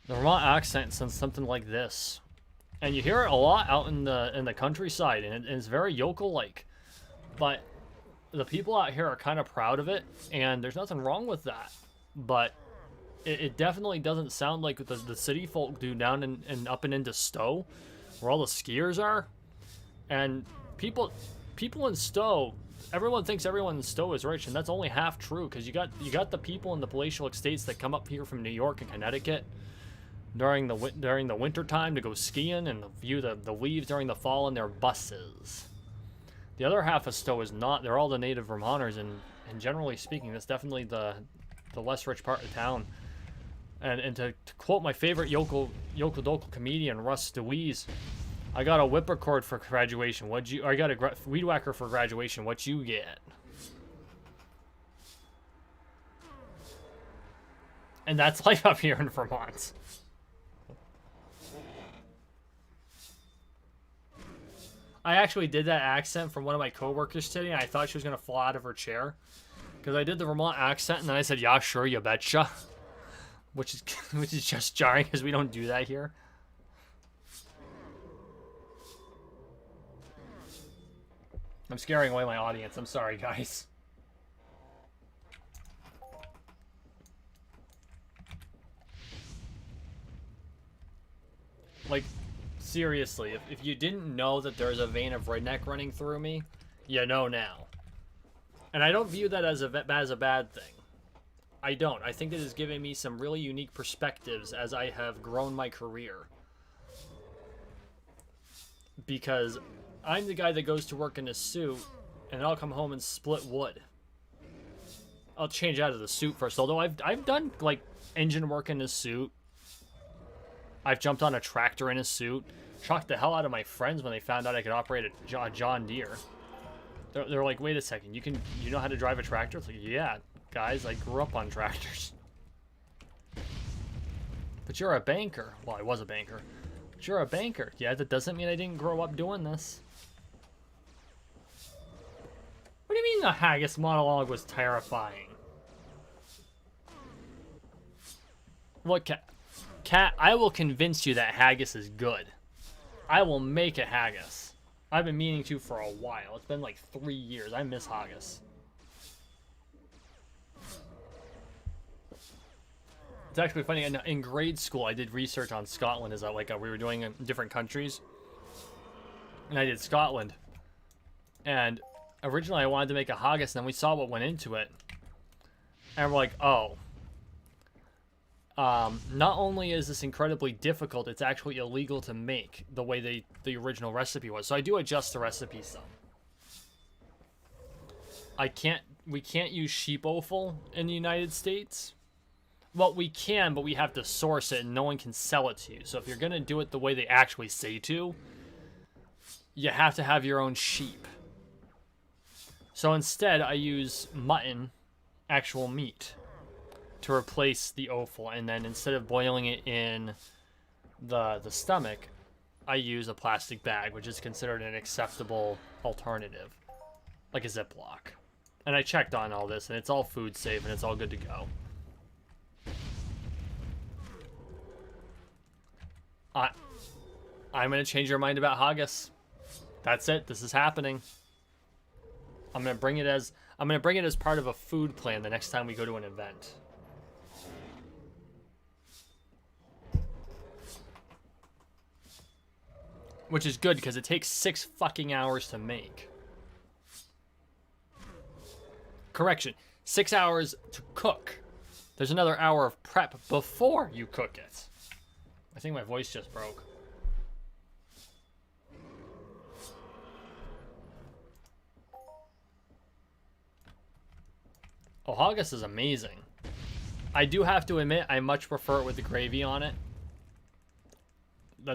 sounds something like this, and you hear it a lot out in the countryside, and it's very yokel-like. But the people out here are kind of proud of it, and there's nothing wrong with that. But it definitely doesn't sound like the city folk do down and up and into Stowe, where all the skiers are. And people in Stowe, everyone thinks everyone in Stowe is rich, and that's only half true, because you got the people in the palatial estates that come up here from New York and Connecticut during the winter time to go skiing and view the leaves during the fall in their buses. The other half of Stowe is not. They're all the native Vermonters, and generally speaking, that's definitely the less rich part of town. And to quote my favorite yokel comedian, Russ DeWeese, I got a whippercord for graduation. I got a weed whacker for graduation. What you get? And that's life up here in Vermont. I actually did that accent from one of my coworkers today, and I thought she was going to fall out of her chair. Because I did the Vermont accent, and then I said, yeah, sure, you betcha. Which is just jarring, because we don't do that here. I'm scaring away my audience. I'm sorry, guys. Like, seriously, if you didn't know that there's a vein of redneck running through me, you know now. And I don't view that as a bad thing. I don't. I think it has given me some really unique perspectives as I have grown my career. Because I'm the guy that goes to work in a suit, and I'll come home and split wood. I'll change out of the suit first, although I've done, like, engine work in a suit. I've jumped on a tractor in a suit. Shocked the hell out of my friends when they found out I could operate a John Deere. They're like, wait a second, you know how to drive a tractor? It's like, yeah, guys, I grew up on tractors. But you're a banker. Well, I was a banker. But you're a banker. Yeah, that doesn't mean I didn't grow up doing this. What do you mean the Haggis monologue was terrifying? Look, Cat, I will convince you that Haggis is good. I will make a Haggis. I've been meaning to for a while. It's been like 3 years. I miss Haggis. It's actually funny. In grade school, I did research on Scotland. We were doing in different countries, and I did Scotland. And originally, I wanted to make a Haggis, and then we saw what went into it, and we're like, oh. Not only is this incredibly difficult, it's actually illegal to make the way the original recipe was. So I do adjust the recipe some. We can't use sheep offal in the United States. Well, we can, but we have to source it and no one can sell it to you. So if you're going to do it the way they actually say to, you have to have your own sheep. So instead, I use mutton, actual meat, to replace the offal, and then instead of boiling it in the stomach, I use a plastic bag, which is considered an acceptable alternative, like a Ziploc. And I checked on all this, and it's all food safe, and it's all good to go. I'm gonna change your mind about Haggis. That's it. This is happening. I'm gonna bring it as part of a food plan the next time we go to an event. Which is good, because it takes 6 fucking hours to make. Correction, 6 hours to cook. There's another hour of prep before you cook it. I think my voice just broke. Oh, Haggis is amazing. I do have to admit, I much prefer it with the gravy on it.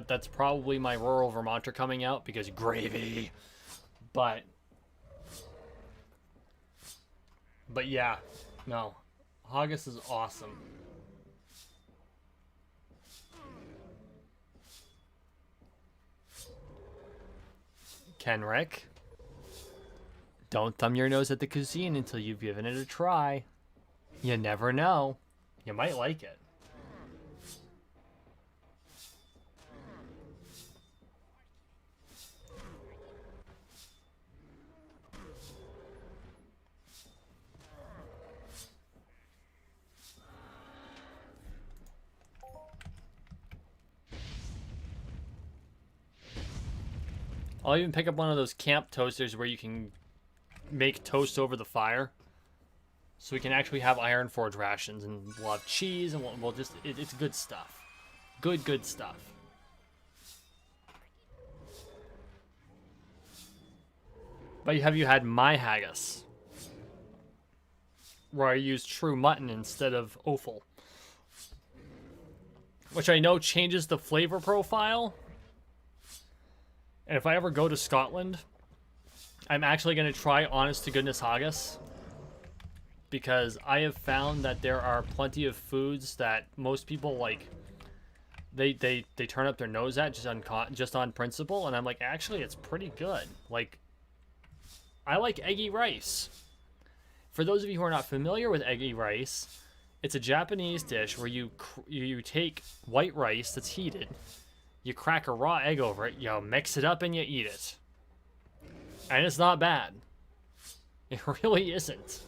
That's probably my rural Vermonter coming out, because gravy. But yeah, no. Haggis is awesome. Kenrick, don't thumb your nose at the cuisine until you've given it a try. You never know. You might like it. I'll even pick up one of those camp toasters where you can make toast over the fire. So we can actually have Iron Forge rations, and we'll have cheese, and we'll just... It's good stuff. Good stuff. But have you had my Haggis? Where I use true mutton instead of offal. Which I know changes the flavor profile. And if I ever go to Scotland, I'm actually going to try honest to goodness Haggis. Because I have found that there are plenty of foods that most people, like, they turn up their nose at just on principle. And I'm like, actually, it's pretty good. Like, I like eggy rice. For those of you who are not familiar with eggy rice, it's a Japanese dish where you take white rice that's heated, you crack a raw egg over it, you mix it up, and you eat it. And it's not bad. It really isn't.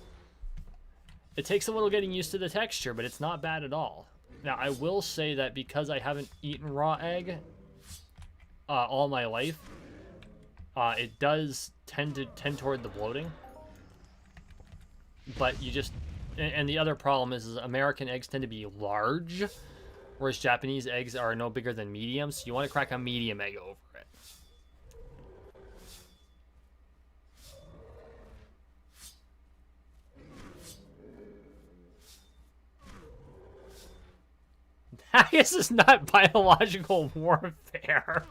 It takes a little getting used to the texture, but it's not bad at all. Now, I will say that because I haven't eaten raw egg all my life, it does tend toward the bloating. But you just... And the other problem is American eggs tend to be large, whereas Japanese eggs are no bigger than medium, so you want to crack a medium egg over it. Haggis is not biological warfare.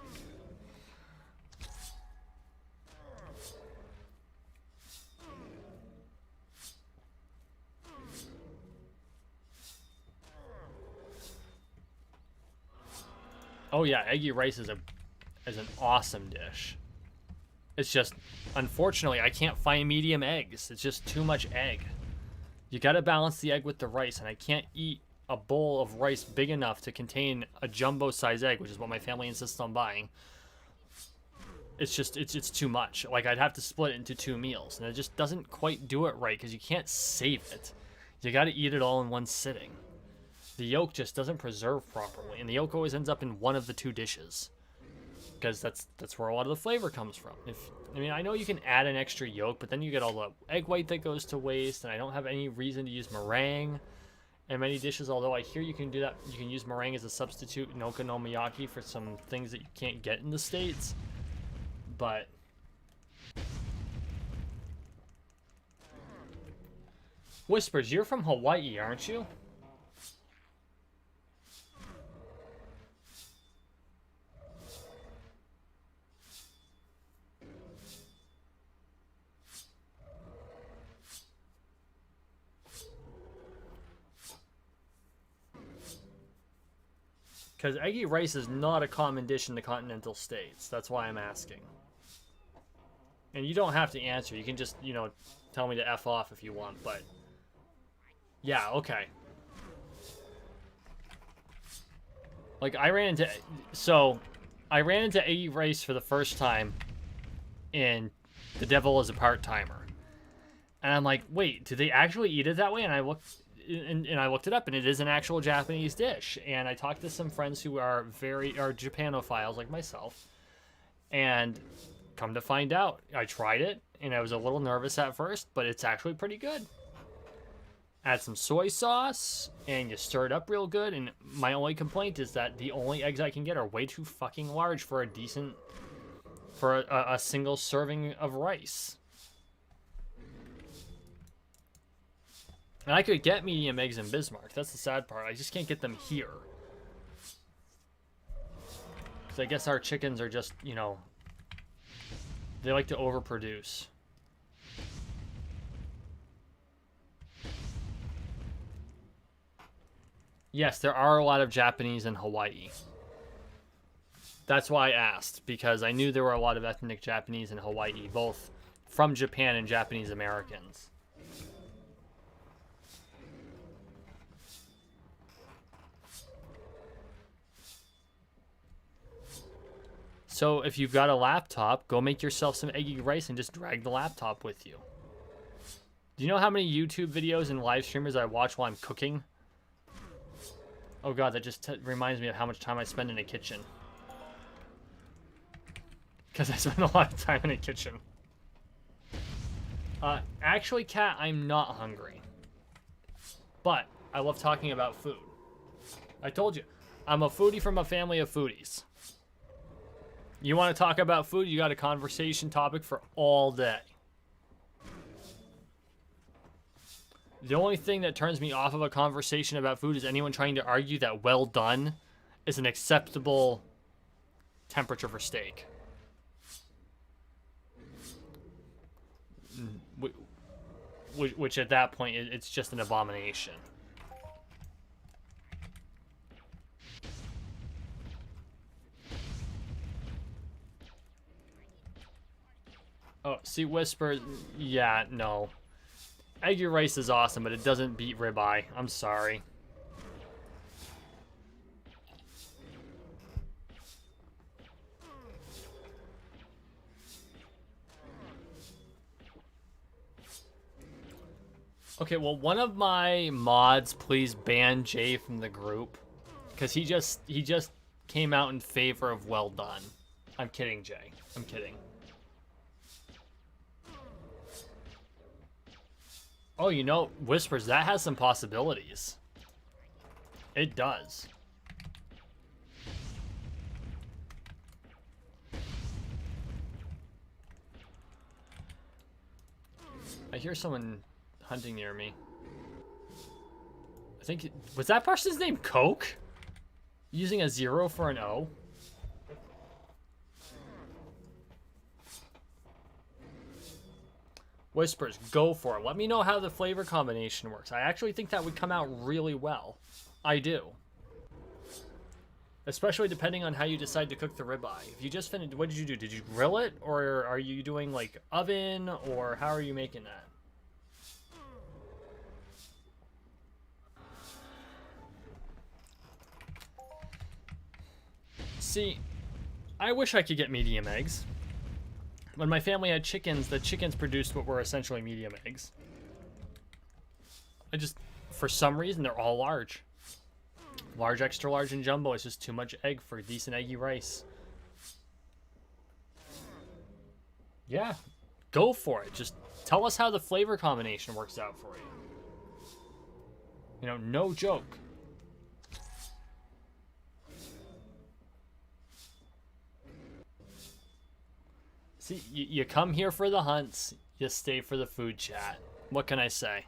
Oh yeah, eggy rice is an awesome dish. It's just, unfortunately, I can't find medium eggs. It's just too much egg. You gotta balance the egg with the rice, and I can't eat a bowl of rice big enough to contain a jumbo size egg, which is what my family insists on buying. It's just, it's too much. Like, I'd have to split it into 2 meals, and it just doesn't quite do it right, because you can't save it. You gotta eat it all in one sitting. The yolk just doesn't preserve properly, and the yolk always ends up in one of the 2 dishes. Because that's where a lot of the flavor comes from. I mean, I know you can add an extra yolk, but then you get all the egg white that goes to waste, and I don't have any reason to use meringue in many dishes, although I hear you can do that. You can use meringue as a substitute in okonomiyaki for some things that you can't get in the States. But Whispers, you're from Hawaii, aren't you? Because eggy rice is not a common dish in the continental states. That's why I'm asking. And you don't have to answer. You can just, you know, tell me to F off if you want, but... Yeah, okay. Like, I ran into eggy rice for the first time in The Devil is a Part-Timer. And I'm like, wait, do they actually eat it that way? And I looked... And I looked it up, and it is an actual Japanese dish. And I talked to some friends who are Japanophiles like myself. And come to find out, I tried it, and I was a little nervous at first, but it's actually pretty good. Add some soy sauce, and you stir it up real good. And my only complaint is that the only eggs I can get are way too fucking large for a single serving of rice. And I could get medium eggs in Bismarck. That's the sad part. I just can't get them here. Because I guess our chickens are just, you know... They like to overproduce. Yes, there are a lot of Japanese in Hawaii. That's why I asked. Because I knew there were a lot of ethnic Japanese in Hawaii. Both from Japan and Japanese Americans. So if you've got a laptop, go make yourself some eggy rice and just drag the laptop with you. Do you know how many YouTube videos and live streamers I watch while I'm cooking? Oh god, that just reminds me of how much time I spend in a kitchen. Because I spend a lot of time in a kitchen. Actually, Kat, I'm not hungry. But I love talking about food. I told you, I'm a foodie from a family of foodies. You want to talk about food, you got a conversation topic for all day. The only thing that turns me off of a conversation about food is anyone trying to argue that well done is an acceptable temperature for steak. Which at that point, it's just an abomination. Oh, see, Whisper, yeah, no. Eggy rice is awesome, but it doesn't beat ribeye. I'm sorry. Okay, well, one of my mods, please ban Jay from the group, because he just came out in favor of well done. I'm kidding, Jay. I'm kidding. Oh, you know, Whispers, that has some possibilities. It does. I hear someone hunting near me. I think, was that person's name Coke? Using a 0 for an O? Whispers, go for it. Let me know how the flavor combination works. I actually think that would come out really well. I do. Especially depending on how you decide to cook the ribeye. If you just finished, what did you do? Did you grill it? Or are you doing like oven? Or how are you making that? See, I wish I could get medium eggs. When my family had chickens, the chickens produced what were essentially medium eggs. I just, for some reason, they're all large. Large, extra large, and jumbo is just too much egg for decent eggy rice. Yeah, go for it. Just tell us how the flavor combination works out for you. You know, no joke. See, you come here for the hunts, you stay for the food chat. What can I say?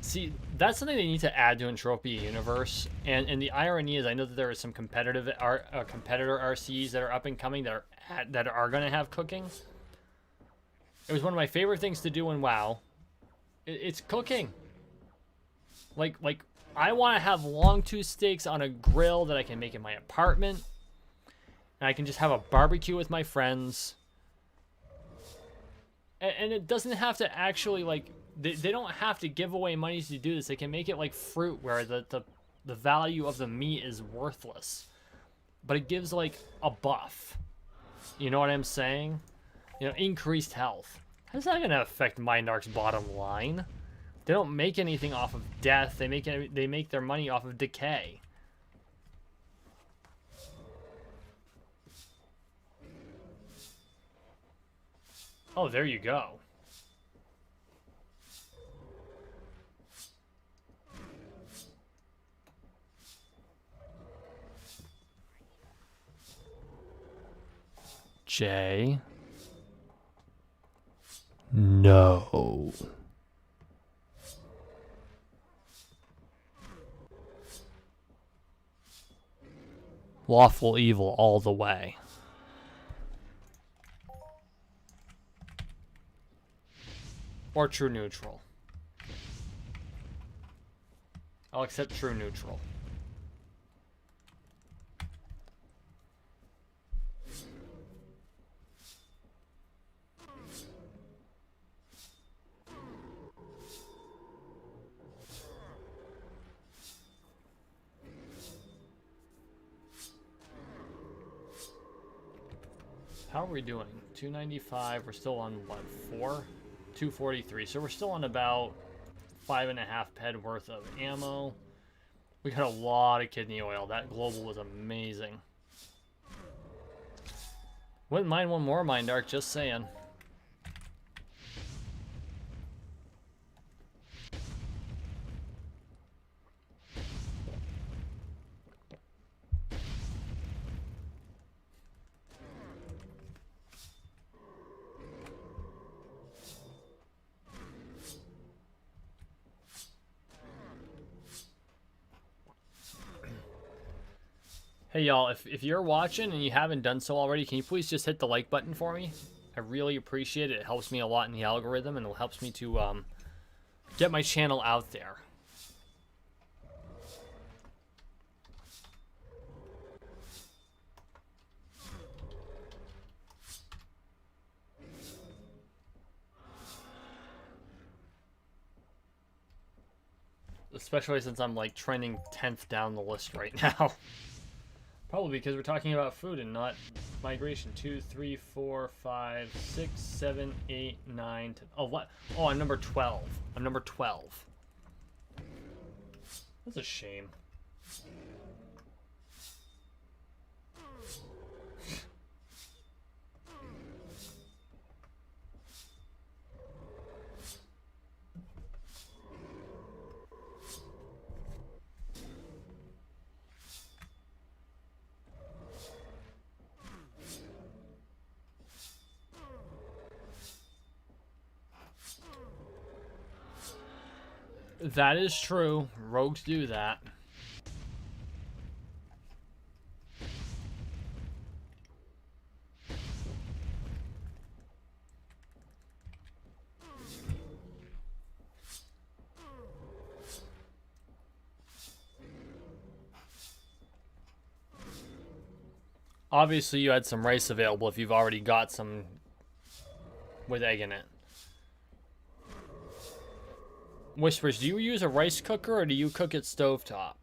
See, that's something they need to add to Entropia Universe, and the irony is, I know that there are some competitor RCs that are up and coming that are going to have cooking. It was one of my favorite things to do in WoW. It's cooking. Like I want to have long tooth steaks on a grill that I can make in my apartment, and I can just have a barbecue with my friends. And it doesn't have to actually like. They don't have to give away money to do this. They can make it like fruit where the value of the meat is worthless. But it gives like a buff. You know what I'm saying? You know, increased health. How's that going to affect Mindarch's bottom line? They don't make anything off of death. They make their money off of decay. Oh, there you go. Jay. No. Lawful evil all the way. Or true neutral. I'll accept true neutral. How are we doing? 295. We're still on what? 4? 243. So we're still on about 5.5 ped worth of ammo. We got a lot of kidney oil. That global was amazing. Wouldn't mind one more Mindarch, just saying. Hey y'all, if you're watching and you haven't done so already, can you please just hit the like button for me? I really appreciate it. It helps me a lot in the algorithm, and it helps me to get my channel out there. Especially since I'm like trending 10th down the list right now. Probably because we're talking about food and not Migration 2, 3, 4, 5, 6, 7, 8, 9, 10. Oh, what? Oh, I'm number 12. I'm number 12. That's a shame. That is true. Rogues do that. Obviously, you had some rice available if you've already got some with egg in it. Whispers, do you use a rice cooker or do you cook at stovetop?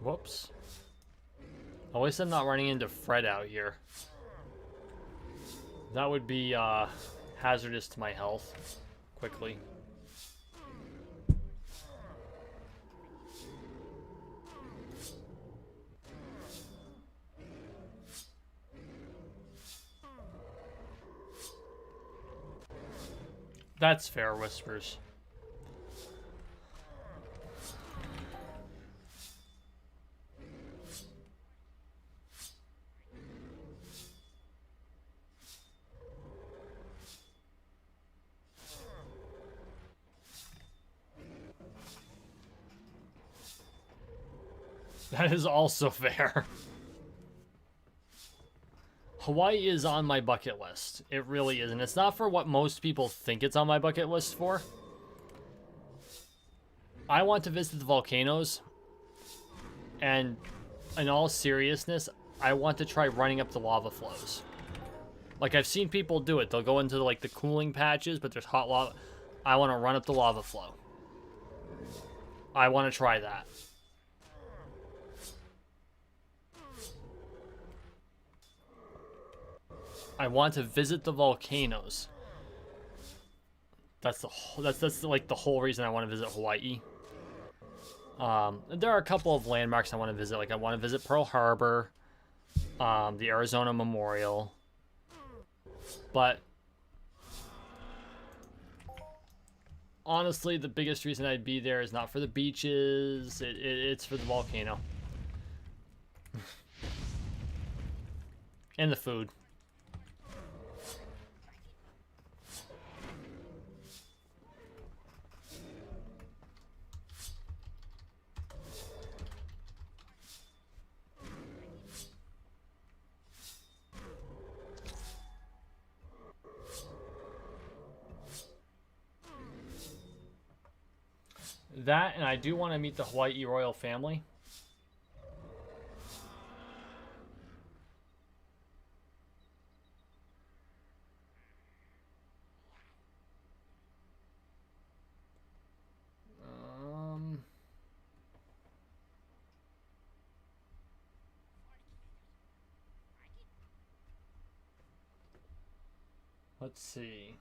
Whoops. At least I'm not running into Fred out here. That would be hazardous to my health. Quickly. That's fair, Whispers. That is also fair. Hawaii is on my bucket list. It really is. And it's not for what most people think it's on my bucket list for. I want to visit the volcanoes. And in all seriousness, I want to try running up the lava flows. Like, I've seen people do it. They'll go into, like, the cooling patches, but there's hot lava. I want to run up the lava flow. I want to try that. I want to visit the volcanoes. That's like the whole reason I want to visit Hawaii. There are a couple of landmarks I want to visit. Like I want to visit Pearl Harbor, the Arizona Memorial. But honestly, the biggest reason I'd be there is not for the beaches. It's for the volcano. And the food. That, and I do want to meet the Hawaii royal family. Let's see.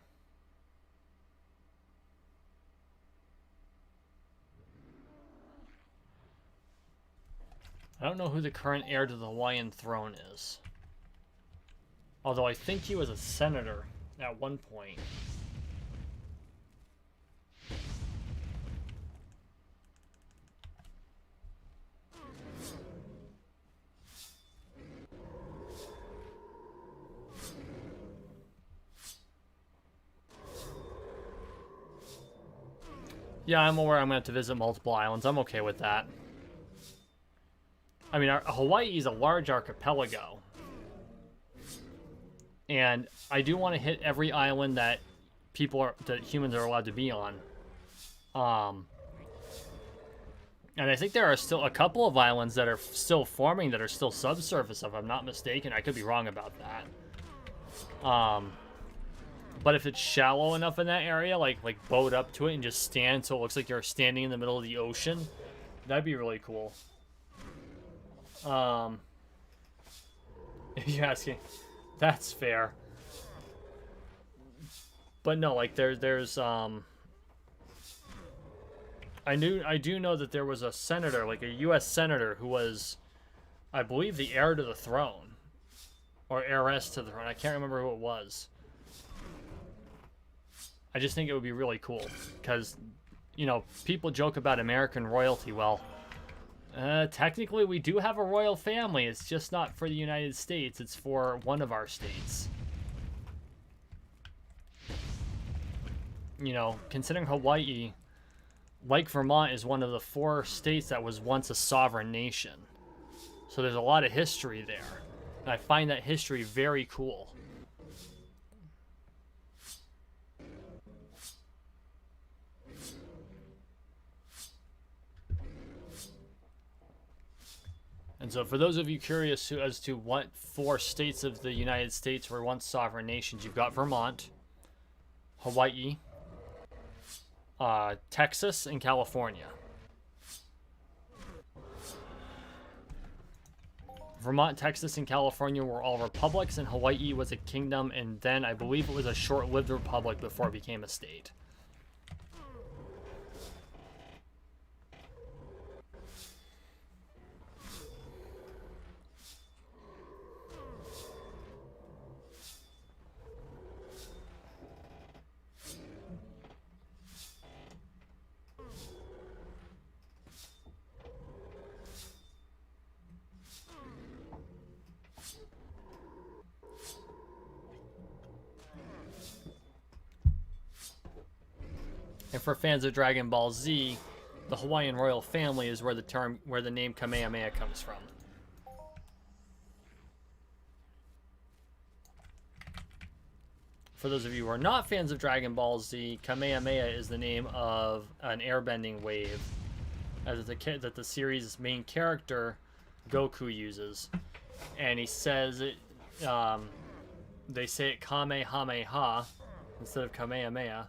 I don't know who the current heir to the Hawaiian throne is. Although I think he was a senator at one point. Yeah, I'm aware I'm going to have to visit multiple islands. I'm okay with that. I mean, Hawaii is a large archipelago. And I do want to hit every island that that humans are allowed to be on. And I think there are still a couple of islands that are still forming that are still subsurface, if I'm not mistaken. I could be wrong about that. But if it's shallow enough in that area, like boat up to it and just stand so it looks like you're standing in the middle of the ocean, that'd be really cool. If you're asking, that's fair. But no, like there's I do know that there was a senator, like a U.S. senator, who was, I believe, the heir to the throne, or heiress to the throne. I can't remember who it was. I just think it would be really cool, because, you know, people joke about American royalty. Well, technically we do have a royal family. It's just not for the United States. It's for one of our states. You know, considering Hawaii, like Vermont, is one of the 4 states that was once a sovereign nation. So there's a lot of history there. And I find that history very cool. And so for those of you curious as to what 4 states of the United States were once sovereign nations, you've got Vermont, Hawaii, Texas, and California. Vermont, Texas, and California were all republics, and Hawaii was a kingdom, and then I believe it was a short-lived republic before it became a state. And for fans of Dragon Ball Z, the Hawaiian royal family is where the name Kamehameha comes from. For those of you who are not fans of Dragon Ball Z, Kamehameha is the name of an airbending wave that the series' main character, Goku, uses. And he says it, they say it Kamehameha instead of Kamehameha.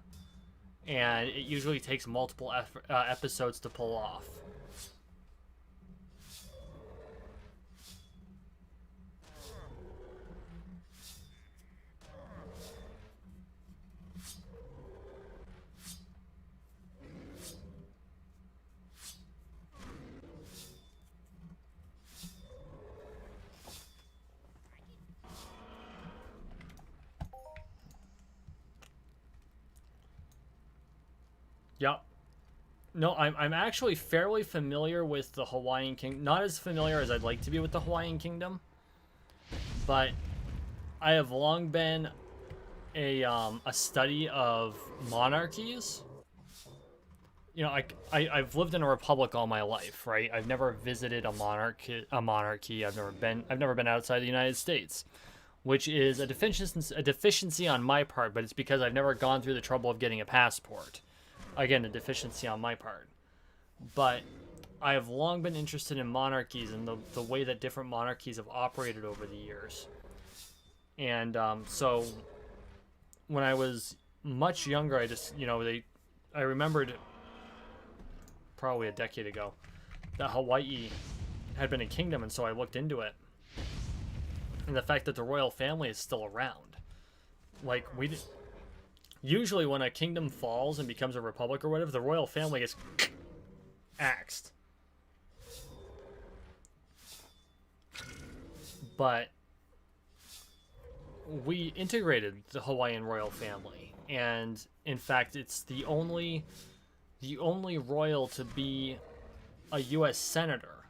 And it usually takes multiple episodes to pull off. Yep. No, I'm actually fairly familiar with the Hawaiian Kingdom. Not as familiar as I'd like to be with the Hawaiian Kingdom, but I have long been a study of monarchies. You know, I've lived in a republic all my life, right? I've never visited a monarchy. I've never been outside the United States, which is a deficiency on my part, but it's because I've never gone through the trouble of getting a passport. Again, a deficiency on my part. But I have long been interested in monarchies and the way that different monarchies have operated over the years. And so when I was much younger, I remembered probably a decade ago that Hawaii had been a kingdom, and so I looked into it. And the fact that the royal family is still around. Like, usually when a kingdom falls and becomes a republic or whatever, the royal family gets axed. But we integrated the Hawaiian royal family, and in fact it's the only royal to be a U.S. senator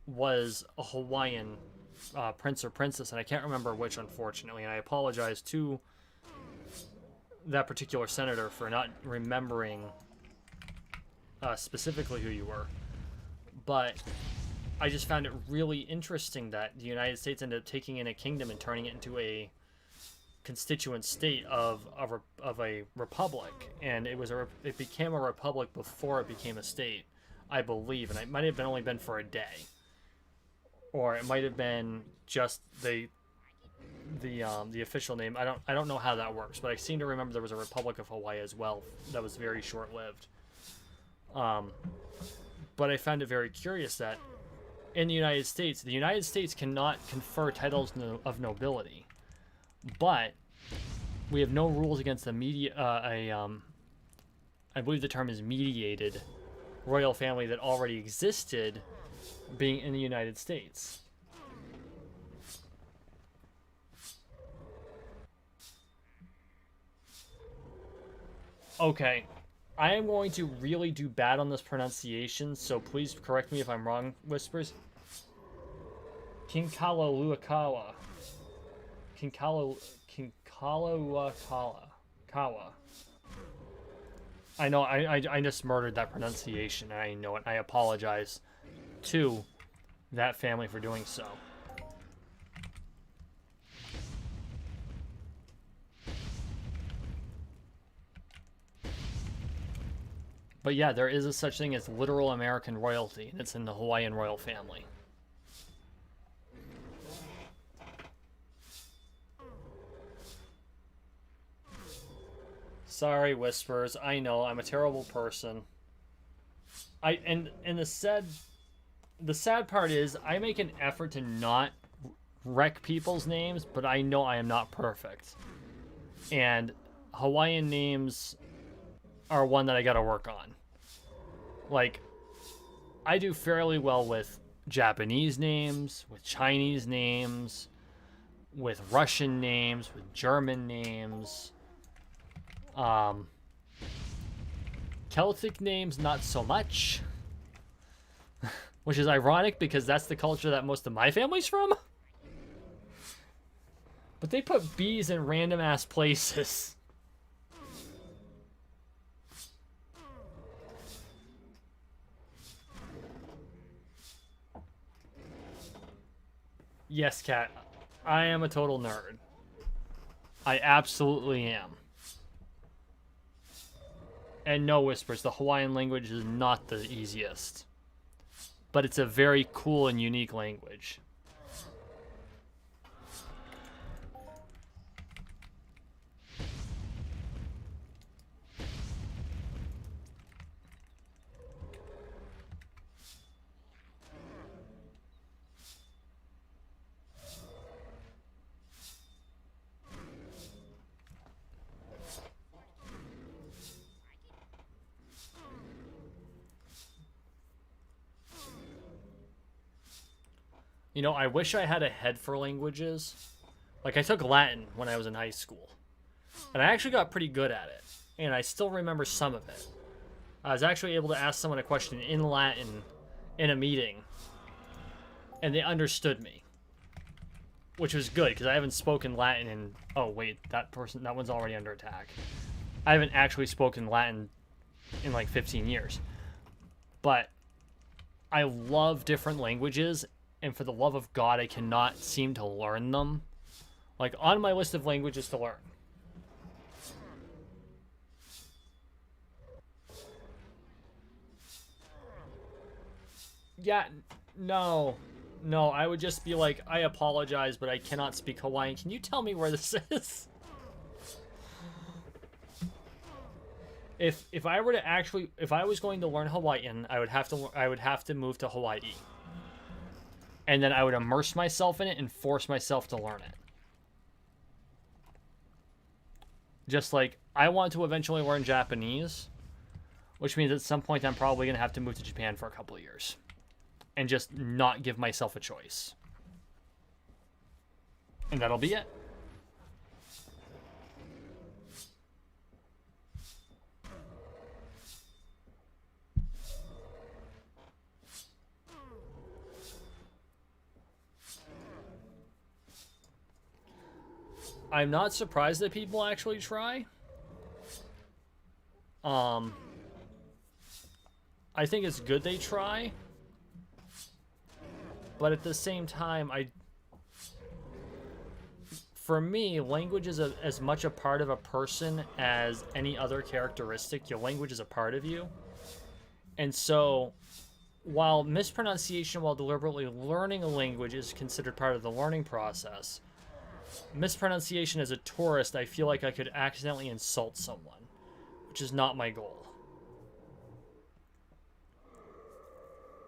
was a Hawaiian prince or princess, and I can't remember which, unfortunately, and I apologize to that particular senator for not remembering specifically who you were. But I just found it really interesting that the United States ended up taking in a kingdom and turning it into a constituent state of a republic, and it became a republic before it became a state, I believe, and it might have only been for a day, or it might have been just the official name. I don't know how that works, but I seem to remember there was a Republic of Hawaii as well that was very short lived. But I found it very curious that in the United States cannot confer titles of nobility. But we have no rules against the I believe the term is mediated royal family that already existed being in the United States. Okay, I am going to really do bad on this pronunciation, so please correct me if I'm wrong, Whispers. Kinkalaluakawa. Kawa. I know, I just murdered that pronunciation, and I know it. I apologize to that family for doing so. But yeah, there is a such thing as literal American royalty, and it's in the Hawaiian royal family. Sorry, Whispers. I know I'm a terrible person. And the sad part is I make an effort to not wreck people's names, but I know I am not perfect. And Hawaiian names are one that I gotta work on. Like, I do fairly well with Japanese names, with Chinese names, with Russian names, with German names. Celtic names, not so much. Which is ironic because that's the culture that most of my family's from. But they put B's in random ass places. Yes, Kat. I am a total nerd. I absolutely am. And no, Whispers, the Hawaiian language is not the easiest. But it's a very cool and unique language. You know, I wish I had a head for languages. Like, I took Latin when I was in high school. And I actually got pretty good at it. And I still remember some of it. I was actually able to ask someone a question in Latin in a meeting. And they understood me. Which was good, because I haven't spoken Latin in... Oh, wait, that one's already under attack. I haven't actually spoken Latin in like 15 years. But I love different languages, and for the love of God, I cannot seem to learn them. Like, on my list of languages to learn. Yeah, no, I would just be like, I apologize, but I cannot speak Hawaiian. Can you tell me where this is? If I were to actually, if I was going to learn Hawaiian, I would have to move to Hawaii. And then I would immerse myself in it and force myself to learn it. Just like, I want to eventually learn Japanese, which means at some point I'm probably going to have to move to Japan for a couple of years. And just not give myself a choice. And that'll be it. I'm not surprised that people actually try. I think it's good they try. But at the same time, for me, language is as much a part of a person as any other characteristic. Your language is a part of you. And so, while mispronunciation while deliberately learning a language is considered part of the learning process, mispronunciation as a tourist, I feel like I could accidentally insult someone, which is not my goal.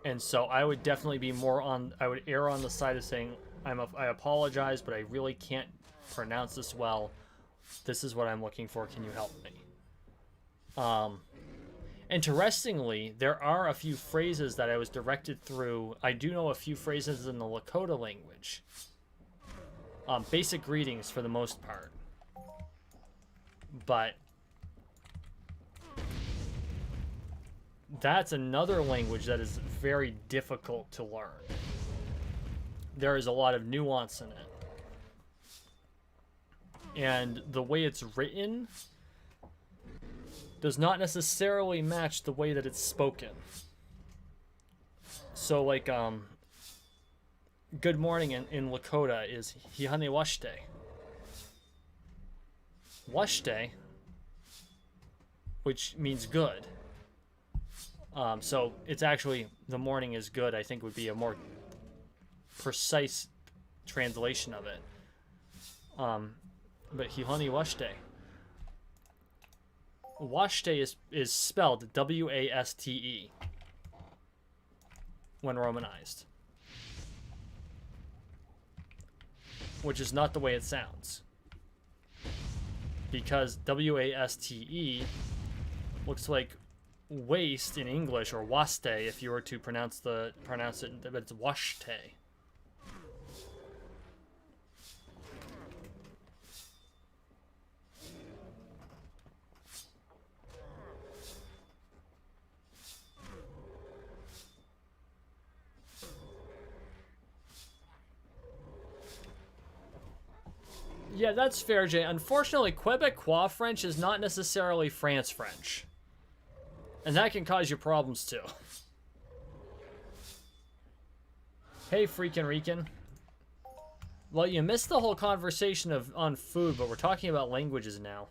And so I would definitely be I would err on the side of saying, I apologize, but I really can't pronounce this well. This is what I'm looking for. Can you help me? Interestingly, there are a few phrases that I was directed through. I do know a few phrases in the Lakota language. Basic greetings for the most part. But that's another language that is very difficult to learn. There is a lot of nuance in it. And the way it's written does not necessarily match the way that it's spoken. So, like, good morning in Lakota is Hihane Washte. Washte, which means good. So it's actually, the morning is good, I think would be a more precise translation of it. But Hihane Washte. Washte is spelled W-A-S-T-E when romanized. Which is not the way it sounds. Because W-A-S-T-E looks like waste in English, or waste if you were to pronounce it, but it's washte. Yeah, that's fair, Jay. Unfortunately, Quebecois French is not necessarily France French. And that can cause you problems, too. Hey, freaking Rican. Well, you missed the whole conversation on food, but we're talking about languages now.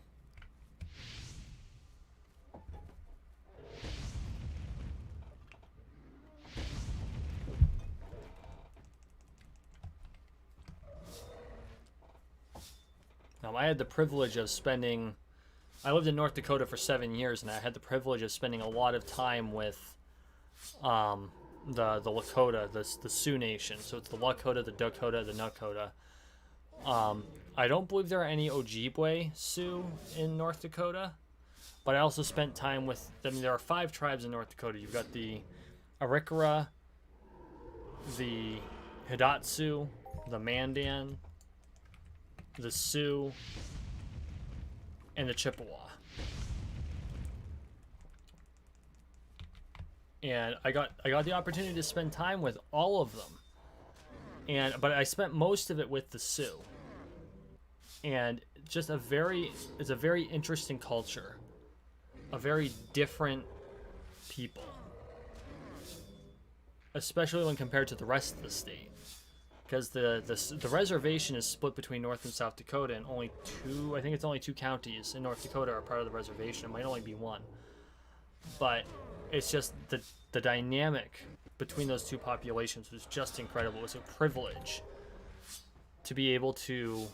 I had the privilege of spending... I lived in North Dakota for 7 years, and I had the privilege of spending a lot of time with the Lakota, the Sioux Nation. So it's the Lakota, the Dakota, the Nakota. I don't believe there are any Ojibwe Sioux in North Dakota, but I also spent time with... I mean, there are 5 tribes in North Dakota. You've got the Arikara, the Hidatsu, the Mandan, the Sioux, and the Chippewa. And I got the opportunity to spend time with all of them. But I spent most of it with the Sioux. And just it's a very interesting culture. A very different people. Especially when compared to the rest of the state. Because the reservation is split between North and South Dakota, and only two counties in North Dakota are part of the reservation. It might only be one. But it's just the dynamic between those two populations was just incredible. It was a privilege to be able to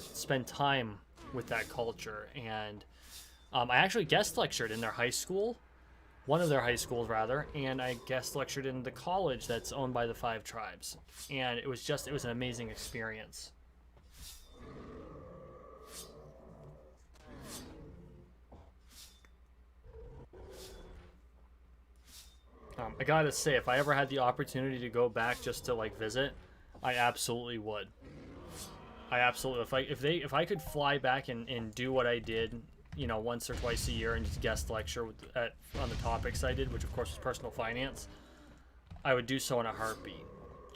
spend time with that culture. And I actually guest lectured in their high school. One of their high schools, rather, and I guest lectured in the college that's owned by the 5 tribes. And it was an amazing experience. I gotta say, if I ever had the opportunity to go back just to, like, visit, I absolutely would. If I could fly back and do what I did, you know, once or twice a year and just guest lecture on the topics I did, which of course was personal finance, I would do so in a heartbeat.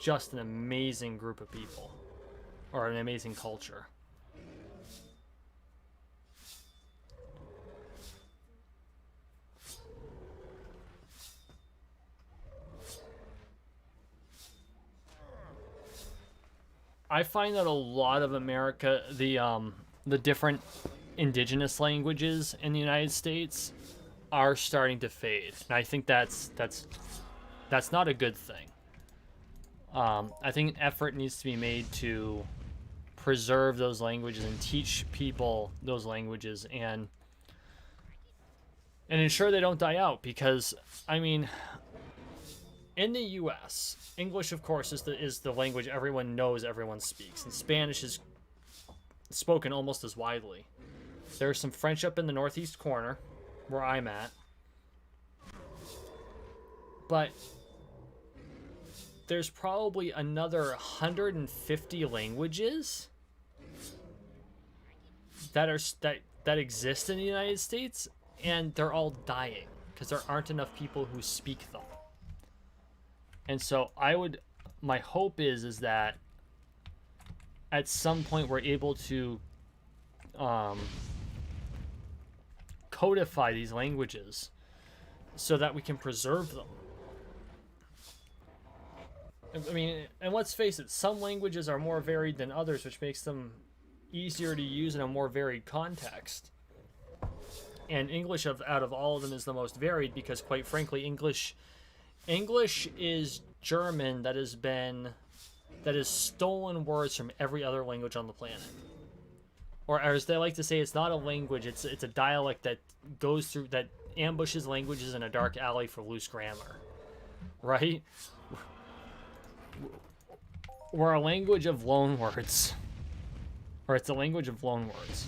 Just an amazing group of people, or an amazing culture. I find that a lot of America, the different indigenous languages in the United States are starting to fade, and I think that's not a good thing. I think an effort needs to be made to preserve those languages and teach people those languages and ensure they don't die out, because I mean, in the US, English of course is the language everyone knows, everyone speaks, and Spanish is spoken almost as widely. There's some French up in the northeast corner where I'm at, but there's probably another 150 languages that exist in the United States, and they're all dying because there aren't enough people who speak them. And so my hope is that at some point we're able to codify these languages so that we can preserve them. I mean, and let's face it, some languages are more varied than others, which makes them easier to use in a more varied context. And English, out of all of them, is the most varied because, quite frankly, English is German that has stolen words from every other language on the planet. Or as they like to say, it's not a language, it's a dialect that ambushes languages in a dark alley for loose grammar. Right? We're a language of loan words. Or it's a language of loan words.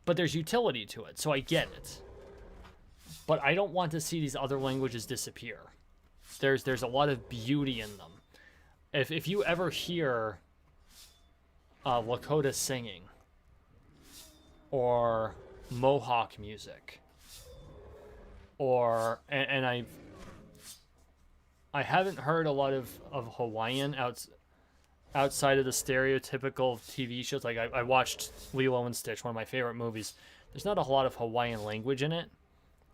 But there's utility to it, so I get it. But I don't want to see these other languages disappear. There's a lot of beauty in them. If you ever hear Lakota singing, or Mohawk music, and I haven't heard a lot of Hawaiian outside of the stereotypical TV shows. Like I watched Lilo and Stitch, one of my favorite movies. There's not a lot of Hawaiian language in it,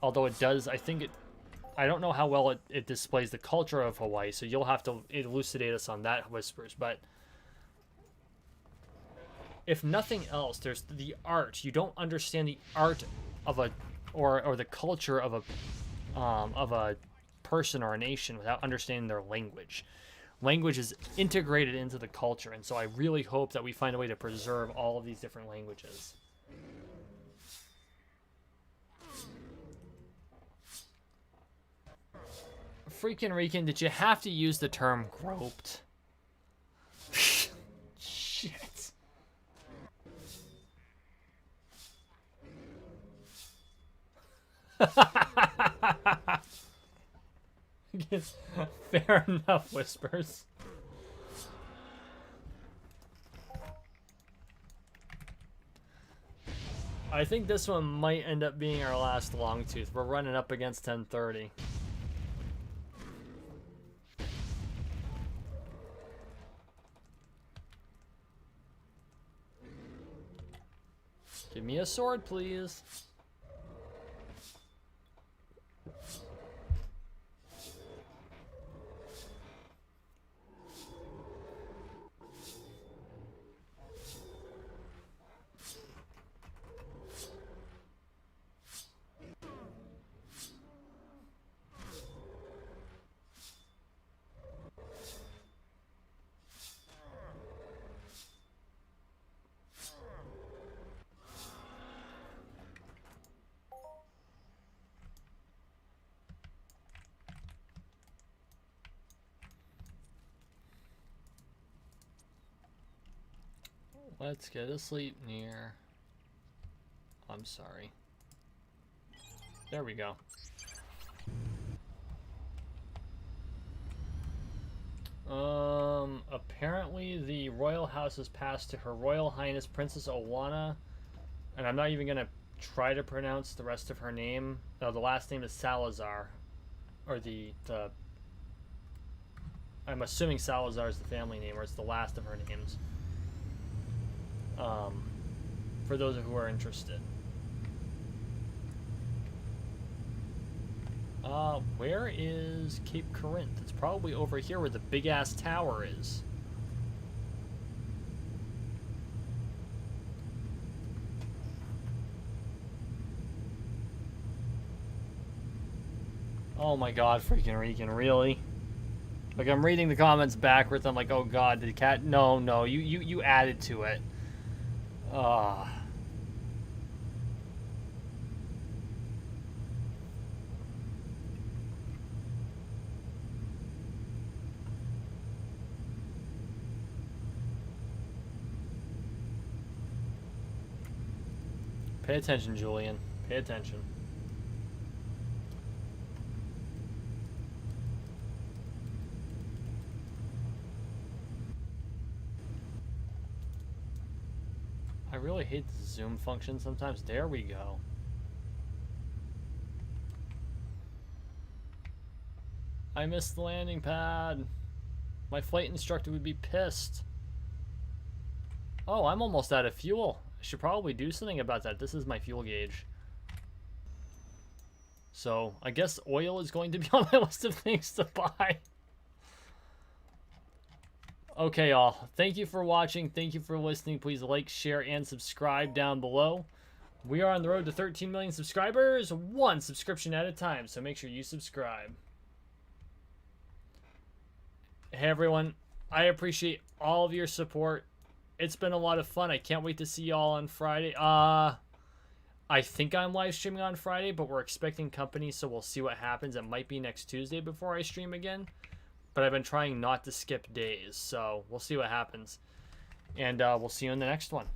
although it does. I don't know how well it displays the culture of Hawaii, so you'll have to elucidate us on that, Whispers. But if nothing else, there's the art. You don't understand the art of or the culture of a person or a nation without understanding their language. Language is integrated into the culture, and so I really hope that we find a way to preserve all of these different languages. Freaking Rican, did you have to use the term groped? Shit. Fair enough, Whispers. I think this one might end up being our last long tooth. We're running up against 10:30. Give me a sword, please. Let's get asleep near. I'm sorry. There we go. Apparently the royal house has passed to Her Royal Highness Princess Owana, and I'm not even gonna try to pronounce the rest of her name. The last name is Salazar, or I'm assuming Salazar is the family name, or it's the last of her names. For those who are interested. Where is Cape Corinth? It's probably over here where the big ass tower is. Oh my god, freaking Regan, really? Like, I'm reading the comments backwards. I'm like, oh god, did the cat? No, no, you added to it. Ah. Pay attention, Julian. Pay attention. I really hate the zoom function sometimes. There we go. I missed the landing pad. My flight instructor would be pissed. Oh, I'm almost out of fuel. I should probably do something about that. This is my fuel gauge. So, I guess oil is going to be on my list of things to buy. Okay, all. Thank you for watching. Thank you for listening. Please like, share, and subscribe down below. We are on the road to 13 million subscribers, one subscription at a time, so make sure you subscribe. Hey, everyone. I appreciate all of your support. It's been a lot of fun. I can't wait to see y'all on Friday. I think I'm live streaming on Friday, but we're expecting company, so we'll see what happens. It might be next Tuesday before I stream again. But I've been trying not to skip days, so we'll see what happens. And we'll see you in the next one.